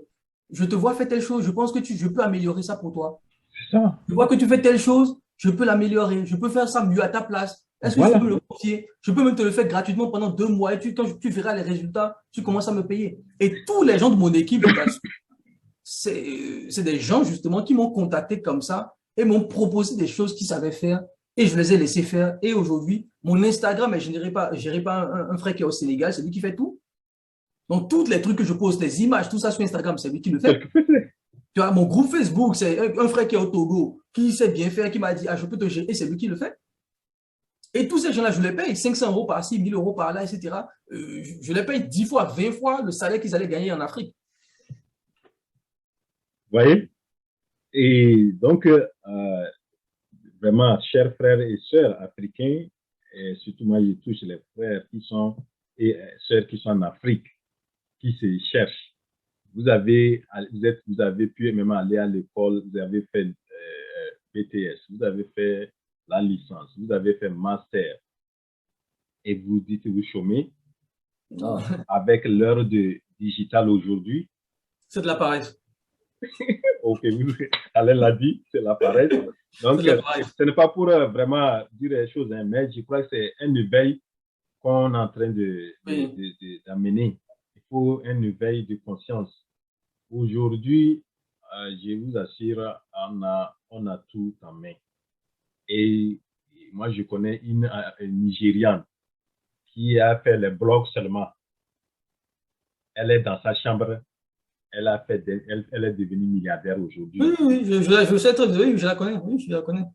je te vois faire telle chose, je pense que je peux améliorer ça pour toi. C'est ça. Je vois que tu fais telle chose, je peux l'améliorer, je peux faire ça mieux à ta place. Est-ce que tu peux le confier? Je peux même te le faire gratuitement pendant 2 mois et quand tu verras les résultats, tu commences à me payer. Et tous les gens de mon équipe, c'est des gens justement qui m'ont contacté comme ça et m'ont proposé des choses qu'ils savaient faire et je les ai laissés faire. Et aujourd'hui, mon Instagram est géré par un frère qui est au Sénégal, c'est lui qui fait tout. Donc, tous les trucs que je poste, les images, tout ça sur Instagram, c'est lui qui le fait. Tu vois, mon groupe Facebook, c'est un frère qui est au Togo, qui sait bien faire, qui m'a dit, ah, je peux te gérer, et c'est lui qui le fait. Et tous ces gens-là, je les paye 500 euros par-ci, 1000 euros par-là, etc. Je les paye 10 fois, 20 fois le salaire qu'ils allaient gagner en Afrique. Vous voyez? Et donc, vraiment, chers frères et sœurs africains, et surtout moi, je touche les frères qui sont et sœurs qui sont en Afrique, qui se cherchent. Vous avez pu même aller à l'école, vous avez fait BTS, vous avez fait la licence, vous avez fait master, et vous dites que vous chômez. Non, avec l'heure de digital aujourd'hui. C'est de la paresse. Ok, Alain l'a dit, c'est la paresse. Donc, ce n'est pas pour vraiment dire les choses, hein, mais je crois que c'est un éveil qu'on est en train d'amener. Il faut un éveil de conscience. Aujourd'hui, je vous assure, on a tout en main. Et moi, je connais une Nigériane qui a fait les blogs seulement. Elle est dans sa chambre. Elle est devenue milliardaire aujourd'hui. Oui, je sais très bien, oui, je la connais. Oui, je la connais.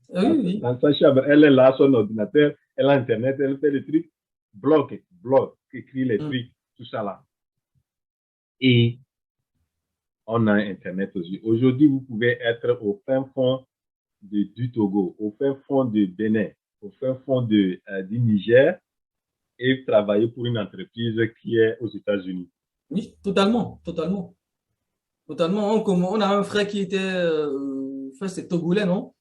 Oui. Dans sa chambre, elle est là, son ordinateur, elle a Internet, elle fait les trucs, blog, écrit les trucs, tout ça là. Et on a Internet aussi. Aujourd'hui, vous pouvez être au fin fond du Togo, au fin fond du Bénin, au fin fond du Niger et travailler pour une entreprise qui est aux États-Unis. Oui, totalement. On a un frère qui était, c'est Togolais, non?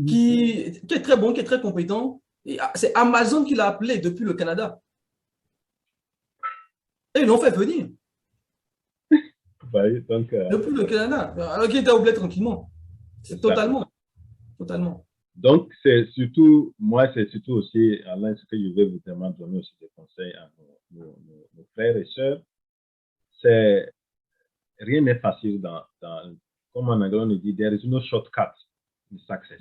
Qui est très bon, qui est très compétent. C'est Amazon qui l'a appelé depuis le Canada. Et ils l'ont fait venir. Ouais, donc, depuis le Canada. Alors qu'il était au bled tranquillement. C'est totalement. Donc, c'est surtout aussi, Alain, ce que je vais vous demander donner aussi des conseils à nos frères et sœurs. Rien n'est facile comme en anglais on dit, there is no shortcut in success.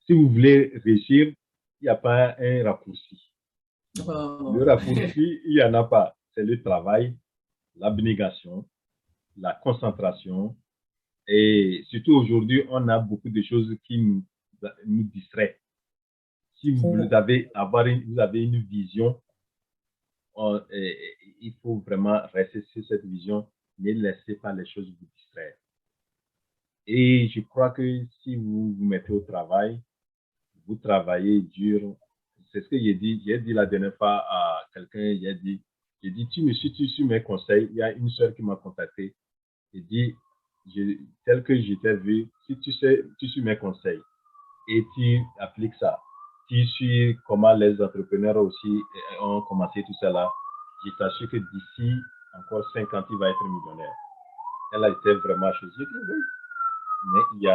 Si vous voulez réussir, il n'y a pas un raccourci. Le raccourci, il n'y en a pas. C'est le travail, l'abnégation, la concentration. Et surtout aujourd'hui, on a beaucoup de choses qui nous distraient. Si vous avez une vision, il faut vraiment rester sur cette vision. Ne laissez pas les choses vous distraire. Et je crois que si vous vous mettez au travail, vous travaillez dur. C'est ce que j'ai dit. J'ai dit la dernière fois à quelqu'un, j'ai dit, tu me suis mes conseils. Il y a une soeur qui m'a contacté. J'ai dit, tel que je t'ai vu, si tu suis mes conseils et tu appliques ça, tu suis comment les entrepreneurs aussi ont commencé tout ça là, je t'assure que d'ici encore 5 ans, tu vas être millionnaire. Elle a été vraiment choisie. J'ai dit oui, mais il y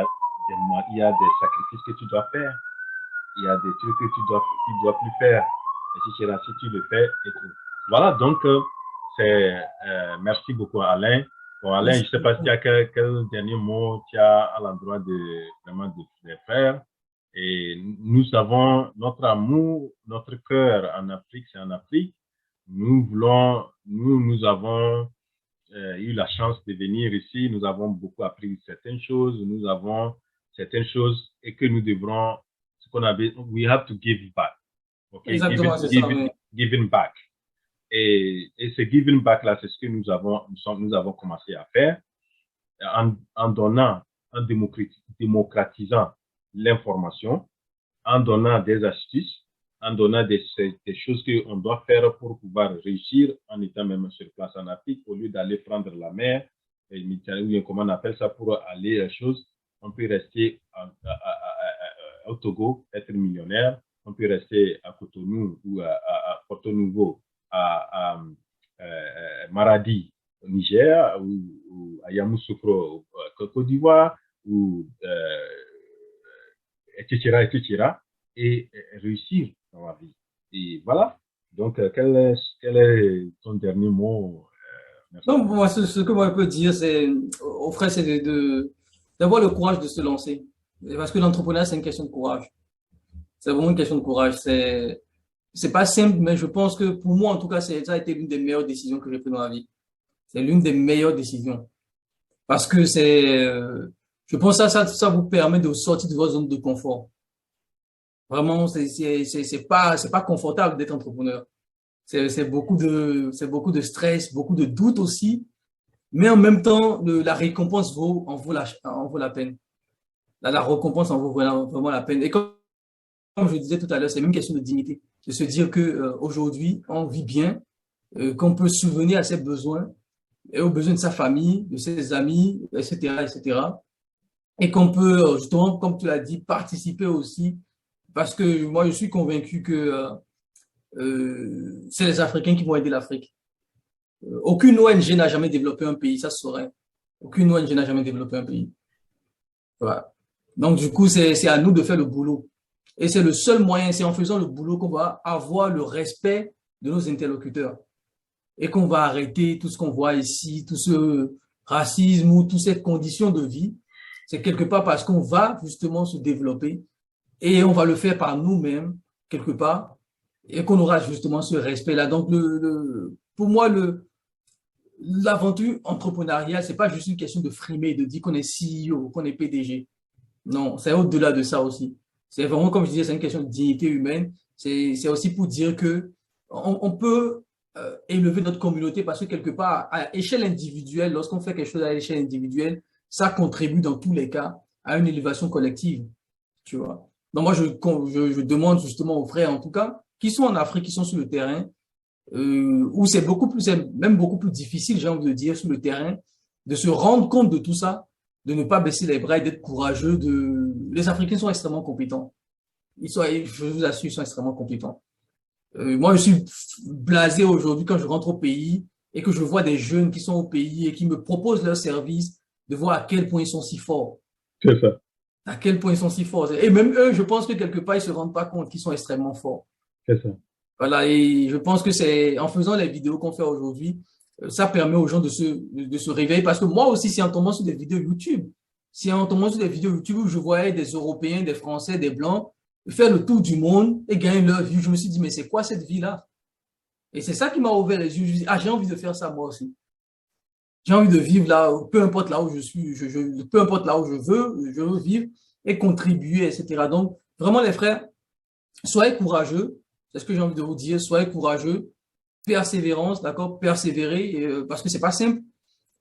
a des sacrifices que tu dois faire. Il y a des trucs que tu dois plus faire. Et si tu le fais, et tout. Voilà, donc, merci beaucoup, Alain. Bon, Alain, je ne sais pas s'il y a quel dernier mot tu as à l'endroit vraiment de faire. Et nous avons notre amour, notre cœur en Afrique, c'est en Afrique. Nous avons eu la chance de venir ici. Nous avons beaucoup appris certaines choses. Nous avons certaines choses et que nous devrons, ce qu'on avait, we have to give back. Okay? Exactement, c'est ça. Giving back. Et ce giving back là, c'est ce que nous avons commencé à faire en donnant, en démocratisant l'information, en donnant des astuces, en donnant des choses qu'on doit faire pour pouvoir réussir en étant même sur place en Afrique, au lieu d'aller prendre la mer, ou comment on appelle ça, pour aller choses. On peut rester au Togo, être millionnaire. On peut rester à Cotonou ou à Porto Nouveau, à Maradi, au Niger, ou à Yamoussoukro, au Côte d'Ivoire, ou etc., et réussir dans la vie. Et voilà. Donc, quel est ton dernier mot? Donc, moi, ce que moi je peux dire, c'est, aux frères, c'est d'avoir le courage de se lancer. Parce que l'entrepreneuriat, c'est une question de courage. C'est vraiment une question de courage. C'est pas simple, mais je pense que pour moi, en tout cas, ça a été l'une des meilleures décisions que j'ai prises dans la vie. C'est l'une des meilleures décisions. Parce que je pense que ça vous permet de sortir de votre zone de confort. Vraiment, c'est pas confortable d'être entrepreneur. C'est beaucoup de stress, beaucoup de doutes aussi. Mais en même temps, la récompense en vaut la peine. La récompense en vaut vraiment la peine. Et comme je disais tout à l'heure, c'est même une question de dignité. De se dire que aujourd'hui, on vit bien, qu'on peut subvenir à ses besoins et aux besoins de sa famille, de ses amis, etc., etc. Et qu'on peut, justement, comme tu l'as dit, participer aussi. Parce que moi, je suis convaincu que c'est les Africains qui vont aider l'Afrique. Aucune ONG n'a jamais développé un pays, ça se saurait. Aucune ONG n'a jamais développé un pays. Voilà. Donc, du coup, c'est à nous de faire le boulot. Et c'est le seul moyen, c'est en faisant le boulot qu'on va avoir le respect de nos interlocuteurs et qu'on va arrêter tout ce qu'on voit ici, tout ce racisme ou toutes ces conditions de vie. C'est quelque part parce qu'on va justement se développer et on va le faire par nous-mêmes, quelque part, et qu'on aura justement ce respect-là. Donc, pour moi, l'aventure entrepreneuriale, c'est pas juste une question de frimer, de dire qu'on est CEO, qu'on est PDG. Non, c'est au-delà de ça aussi. C'est vraiment, comme je disais, c'est une question de dignité humaine. C'est aussi pour dire que on peut élever notre communauté parce que quelque part, à échelle individuelle, lorsqu'on fait quelque chose à l'échelle individuelle, ça contribue dans tous les cas à une élévation collective, tu vois. Donc moi, je demande justement aux frères, en tout cas, qui sont en Afrique, qui sont sur le terrain, où c'est même beaucoup plus difficile, j'ai envie de dire, sur le terrain, de se rendre compte de tout ça, de ne pas baisser les bras et d'être courageux. Les Africains sont extrêmement compétents. Je vous assure, ils sont extrêmement compétents. Moi, je suis blasé aujourd'hui quand je rentre au pays et que je vois des jeunes qui sont au pays et qui me proposent leurs services, de voir à quel point ils sont si forts. C'est ça, À quel point ils sont si forts. Et même eux, je pense que quelque part, ils se rendent pas compte qu'ils sont extrêmement forts. c'est ça. Voilà, et je pense que c'est en faisant les vidéos qu'on fait aujourd'hui, ça permet aux gens de se réveiller. Parce que moi aussi, si en tombant sur des vidéos YouTube, si en tombant sur des vidéos YouTube où je voyais des Européens, des Français, des Blancs faire le tour du monde et gagner leur vie, je me suis dit, mais c'est quoi cette vie-là? Et c'est ça qui m'a ouvert les yeux. Je me suis dit, ah, j'ai envie de faire ça moi aussi. J'ai envie de vivre là, peu importe là où je suis, peu importe là où je veux vivre et contribuer, etc. Donc, vraiment, les frères, soyez courageux. C'est ce que j'ai envie de vous dire. Soyez courageux. Persévérance, d'accord? Persévérer, parce que c'est pas simple.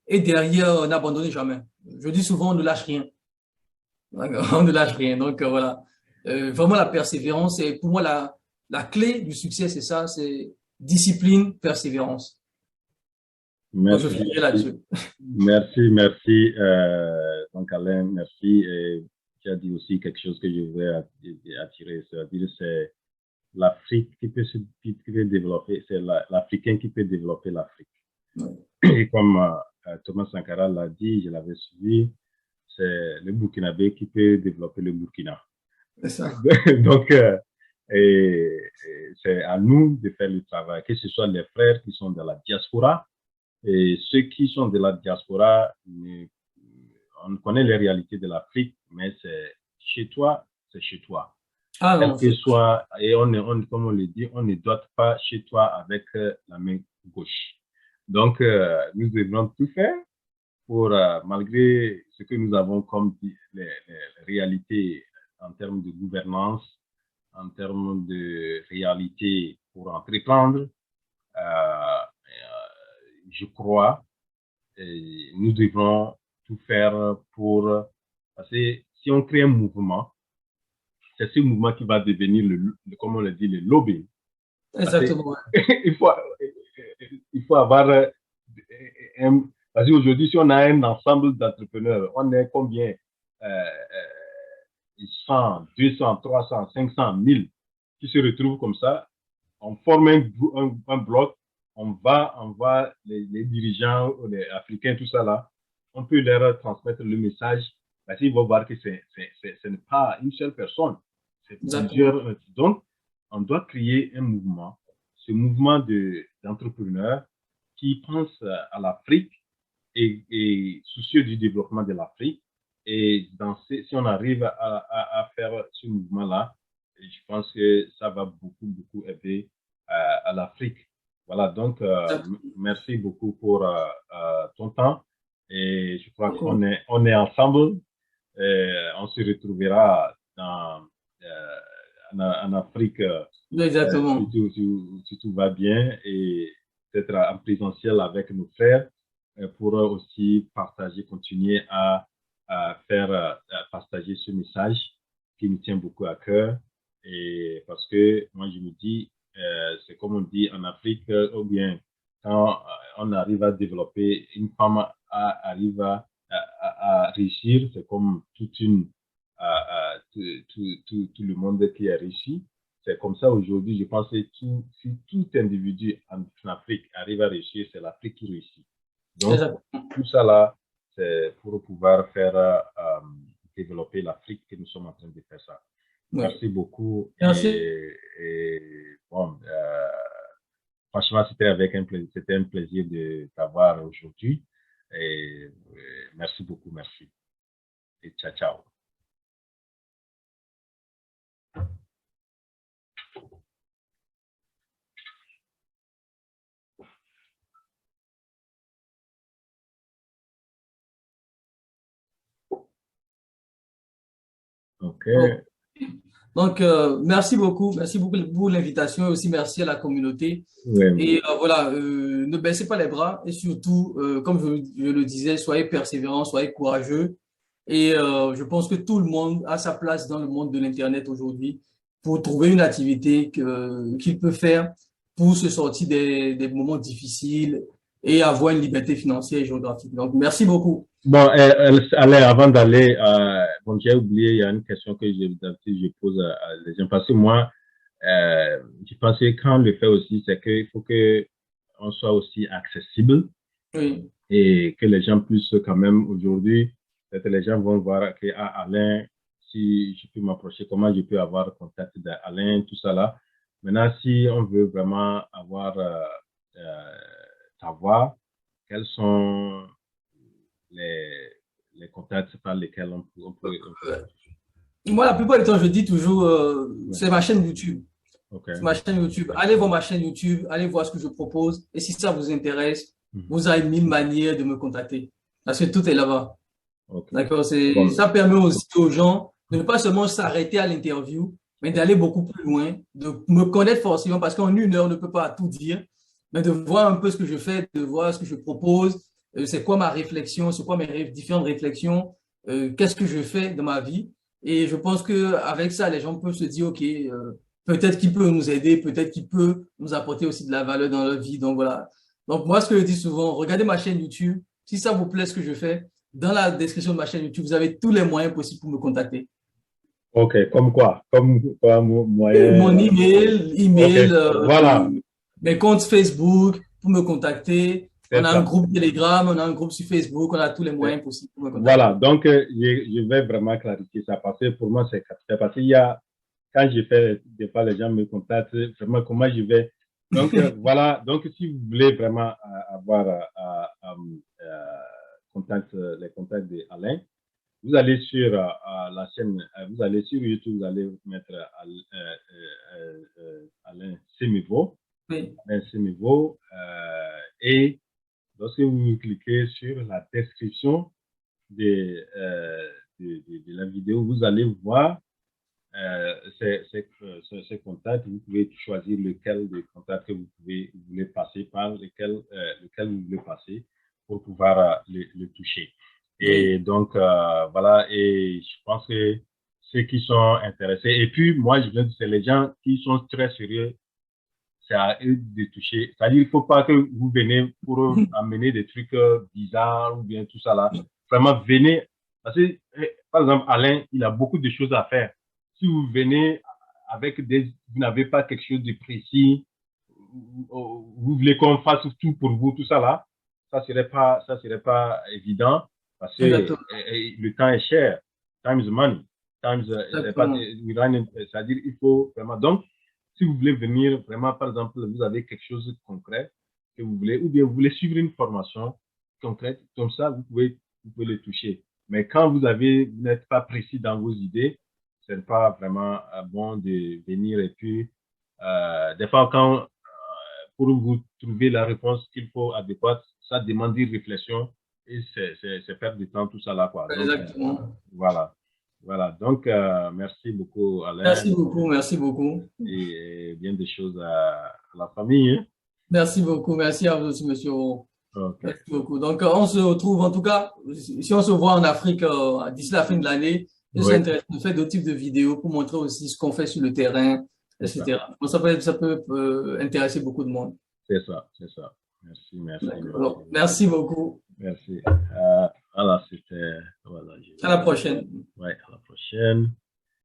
Et derrière, n'abandonnez jamais. Je dis souvent, on ne lâche rien. On ne lâche rien. Donc, voilà. Vraiment, la persévérance, c'est pour moi la clé du succès, c'est ça, c'est discipline, persévérance. Donc, je Merci, finirai merci. là-dessus. Merci. Donc, Alain, merci. Et tu as dit aussi quelque chose que je voudrais attirer, c'est-à-dire c'est l'Afrique qui peut développer, c'est l'Africain qui peut développer l'Afrique. Et comme Thomas Sankara l'a dit, je l'avais suivi, c'est le Burkinabé qui peut développer le Burkina. C'est ça. Donc, c'est à nous de faire le travail, que ce soit les frères qui sont dans la diaspora et ceux qui sont de la diaspora. On connaît les réalités de l'Afrique, mais c'est chez toi, c'est chez toi. Ah Quel non, que soit, et comme on le dit, on ne doit pas chez toi avec la main gauche. Donc, nous devons tout faire pour, malgré ce que nous avons comme les réalités en termes de gouvernance, en termes de réalité pour entreprendre, je crois, nous devons tout faire pour, parce que si on crée un mouvement, c'est ce mouvement qui va devenir, comme on le dit, le lobbying. Parce exactement. il faut, il faut avoir parce qu'aujourd'hui, si on a un ensemble d'entrepreneurs, on est combien? 100, 200, 300, 500, 1000 qui se retrouvent comme ça. On forme un bloc, on va les dirigeants, les Africains, tout ça là, on peut leur transmettre le message parce qu'ils vont voir que ce n'est pas une seule personne, c'est Exactement. plusieurs. Donc, on doit créer un mouvement, ce mouvement d'entrepreneurs qui pensent à l'Afrique et soucieux du développement de l'Afrique. Et si on arrive à faire ce mouvement-là, je pense que ça va beaucoup aider à l'Afrique. Voilà, donc merci beaucoup pour ton temps. Et je crois qu'on est ensemble. On se retrouvera à en Afrique, Exactement. si tout va bien, et peut-être en présentiel avec nos frères pour aussi partager, continuer à faire à partager ce message qui nous tient beaucoup à cœur. Et parce que moi, je me dis, c'est comme on dit en Afrique, ou bien quand on arrive à développer, une femme arrive à réussir, c'est comme toute une, tout le monde qui a réussi. C'est comme ça aujourd'hui, je pense que si tout individu en Afrique arrive à réussir, c'est l'Afrique qui réussit. Donc, tout ça là, c'est pour pouvoir faire développer l'Afrique que nous sommes en train de faire ça. Oui. Merci beaucoup. Merci. Et bon, franchement, c'était un plaisir de t'avoir aujourd'hui. Et merci beaucoup, merci. Et ciao, ciao. OK. Donc, merci beaucoup pour l'invitation et aussi merci à la communauté. Oui. Et voilà, ne baissez pas les bras et surtout, comme je le disais, soyez persévérants, soyez courageux. Et je pense que tout le monde a sa place dans le monde de l'Internet aujourd'hui pour trouver une activité qu'il peut faire pour se sortir des moments difficiles et avoir une liberté financière et géographique. Donc, merci beaucoup. Bon, allez, avant d'aller, bon, j'ai oublié, il y a une question que je pose à les gens, parce que moi, je pense que quand on le fait aussi, c'est qu'il faut que on soit aussi accessible. Oui. Et que les gens puissent quand même aujourd'hui, peut-être les gens vont voir que Alain, si je peux m'approcher, comment je peux avoir contact d'Alain, tout ça là. Maintenant, si on veut vraiment avoir savoir quels sont les contacts par lesquels on peut. Moi, la plupart du temps, je dis toujours, c'est ma chaîne YouTube. Okay. C'est ma chaîne YouTube. Allez voir ma chaîne YouTube, allez voir ce que je propose. Et si ça vous intéresse, vous avez 1000 manières de me contacter. Parce que tout est là-bas. Okay. D'accord? Ça permet aussi aux gens de ne pas seulement s'arrêter à l'interview, mais d'aller beaucoup plus loin, de me connaître forcément, parce qu'en une heure, on ne peut pas tout dire, mais de voir un peu ce que je fais, de voir ce que je propose, c'est quoi ma réflexion, c'est quoi mes différentes réflexions, qu'est-ce que je fais dans ma vie. Et je pense qu'avec ça, les gens peuvent se dire, OK, peut-être qu'il peut nous aider, peut-être qu'il peut nous apporter aussi de la valeur dans leur vie. Donc voilà. Donc moi, ce que je dis souvent, regardez ma chaîne YouTube. Si ça vous plaît ce que je fais, dans la description de ma chaîne YouTube, vous avez tous les moyens possibles pour me contacter. OK, comme quoi? Comme quoi, moyen... Mon email, okay. Voilà. Mes comptes Facebook pour me contacter. On a un groupe Telegram, on a un groupe sur Facebook, on a tous les moyens possibles pour me contacter. Voilà, donc je vais vraiment clarifier ça parce que pour moi c'est capital. Parce qu'il y a, quand je fais, des fois les gens me contactent, vraiment comment je vais. Donc voilà, donc si vous voulez vraiment avoir les contacts d'Alain, vous allez sur la chaîne, vous allez sur YouTube, vous allez mettre Alain Semevo. Oui. Alain Semevo, et lorsque vous cliquez sur la description de la vidéo, vous allez voir ces contacts. Vous pouvez choisir lequel des contacts que vous voulez passer, par lequel vous voulez passer pour pouvoir le toucher. Et donc, voilà, et je pense que ceux qui sont intéressés, et puis moi, je viens de c'est les gens qui sont très sérieux, c'est à eux de toucher. C'est-à-dire, il ne faut pas que vous venez pour amener des trucs bizarres ou bien tout ça là. Vraiment, venez. Parce que, par exemple, Alain, il a beaucoup de choses à faire. Si vous venez avec vous n'avez pas quelque chose de précis, vous voulez qu'on fasse tout pour vous, tout ça là, ça serait pas évident parce que le temps est cher. Time is money. C'est-à-dire, il faut vraiment. Donc, si vous voulez venir vraiment, par exemple, vous avez quelque chose de concret que vous voulez, ou bien vous voulez suivre une formation concrète, comme ça, vous pouvez le toucher. Mais quand vous n'êtes pas précis dans vos idées, ce n'est pas vraiment bon de venir. Et puis, des fois, quand pour vous trouver la réponse qu'il faut adéquate, ça demande une réflexion et c'est perdre du temps, tout ça là, quoi. Donc, exactement. Voilà. Voilà, donc merci beaucoup Alain Merci beaucoup, merci beaucoup. et bien des choses à la famille. Hein. Merci beaucoup, merci à vous aussi, monsieur. Ok, Merci beaucoup. Donc, on se retrouve, en tout cas, si on se voit en Afrique d'ici la fin de l'année, je serais oui, intéressé de faire d'autres types de vidéos pour montrer aussi ce qu'on fait sur le terrain, c'est ça, etc. Donc, ça peut intéresser beaucoup de monde. c'est ça, c'est ça. Merci, merci, D'accord. merci, Donc, merci beaucoup. merci. Voilà, c'était, voilà, À la prochaine. ouais, à la prochaine.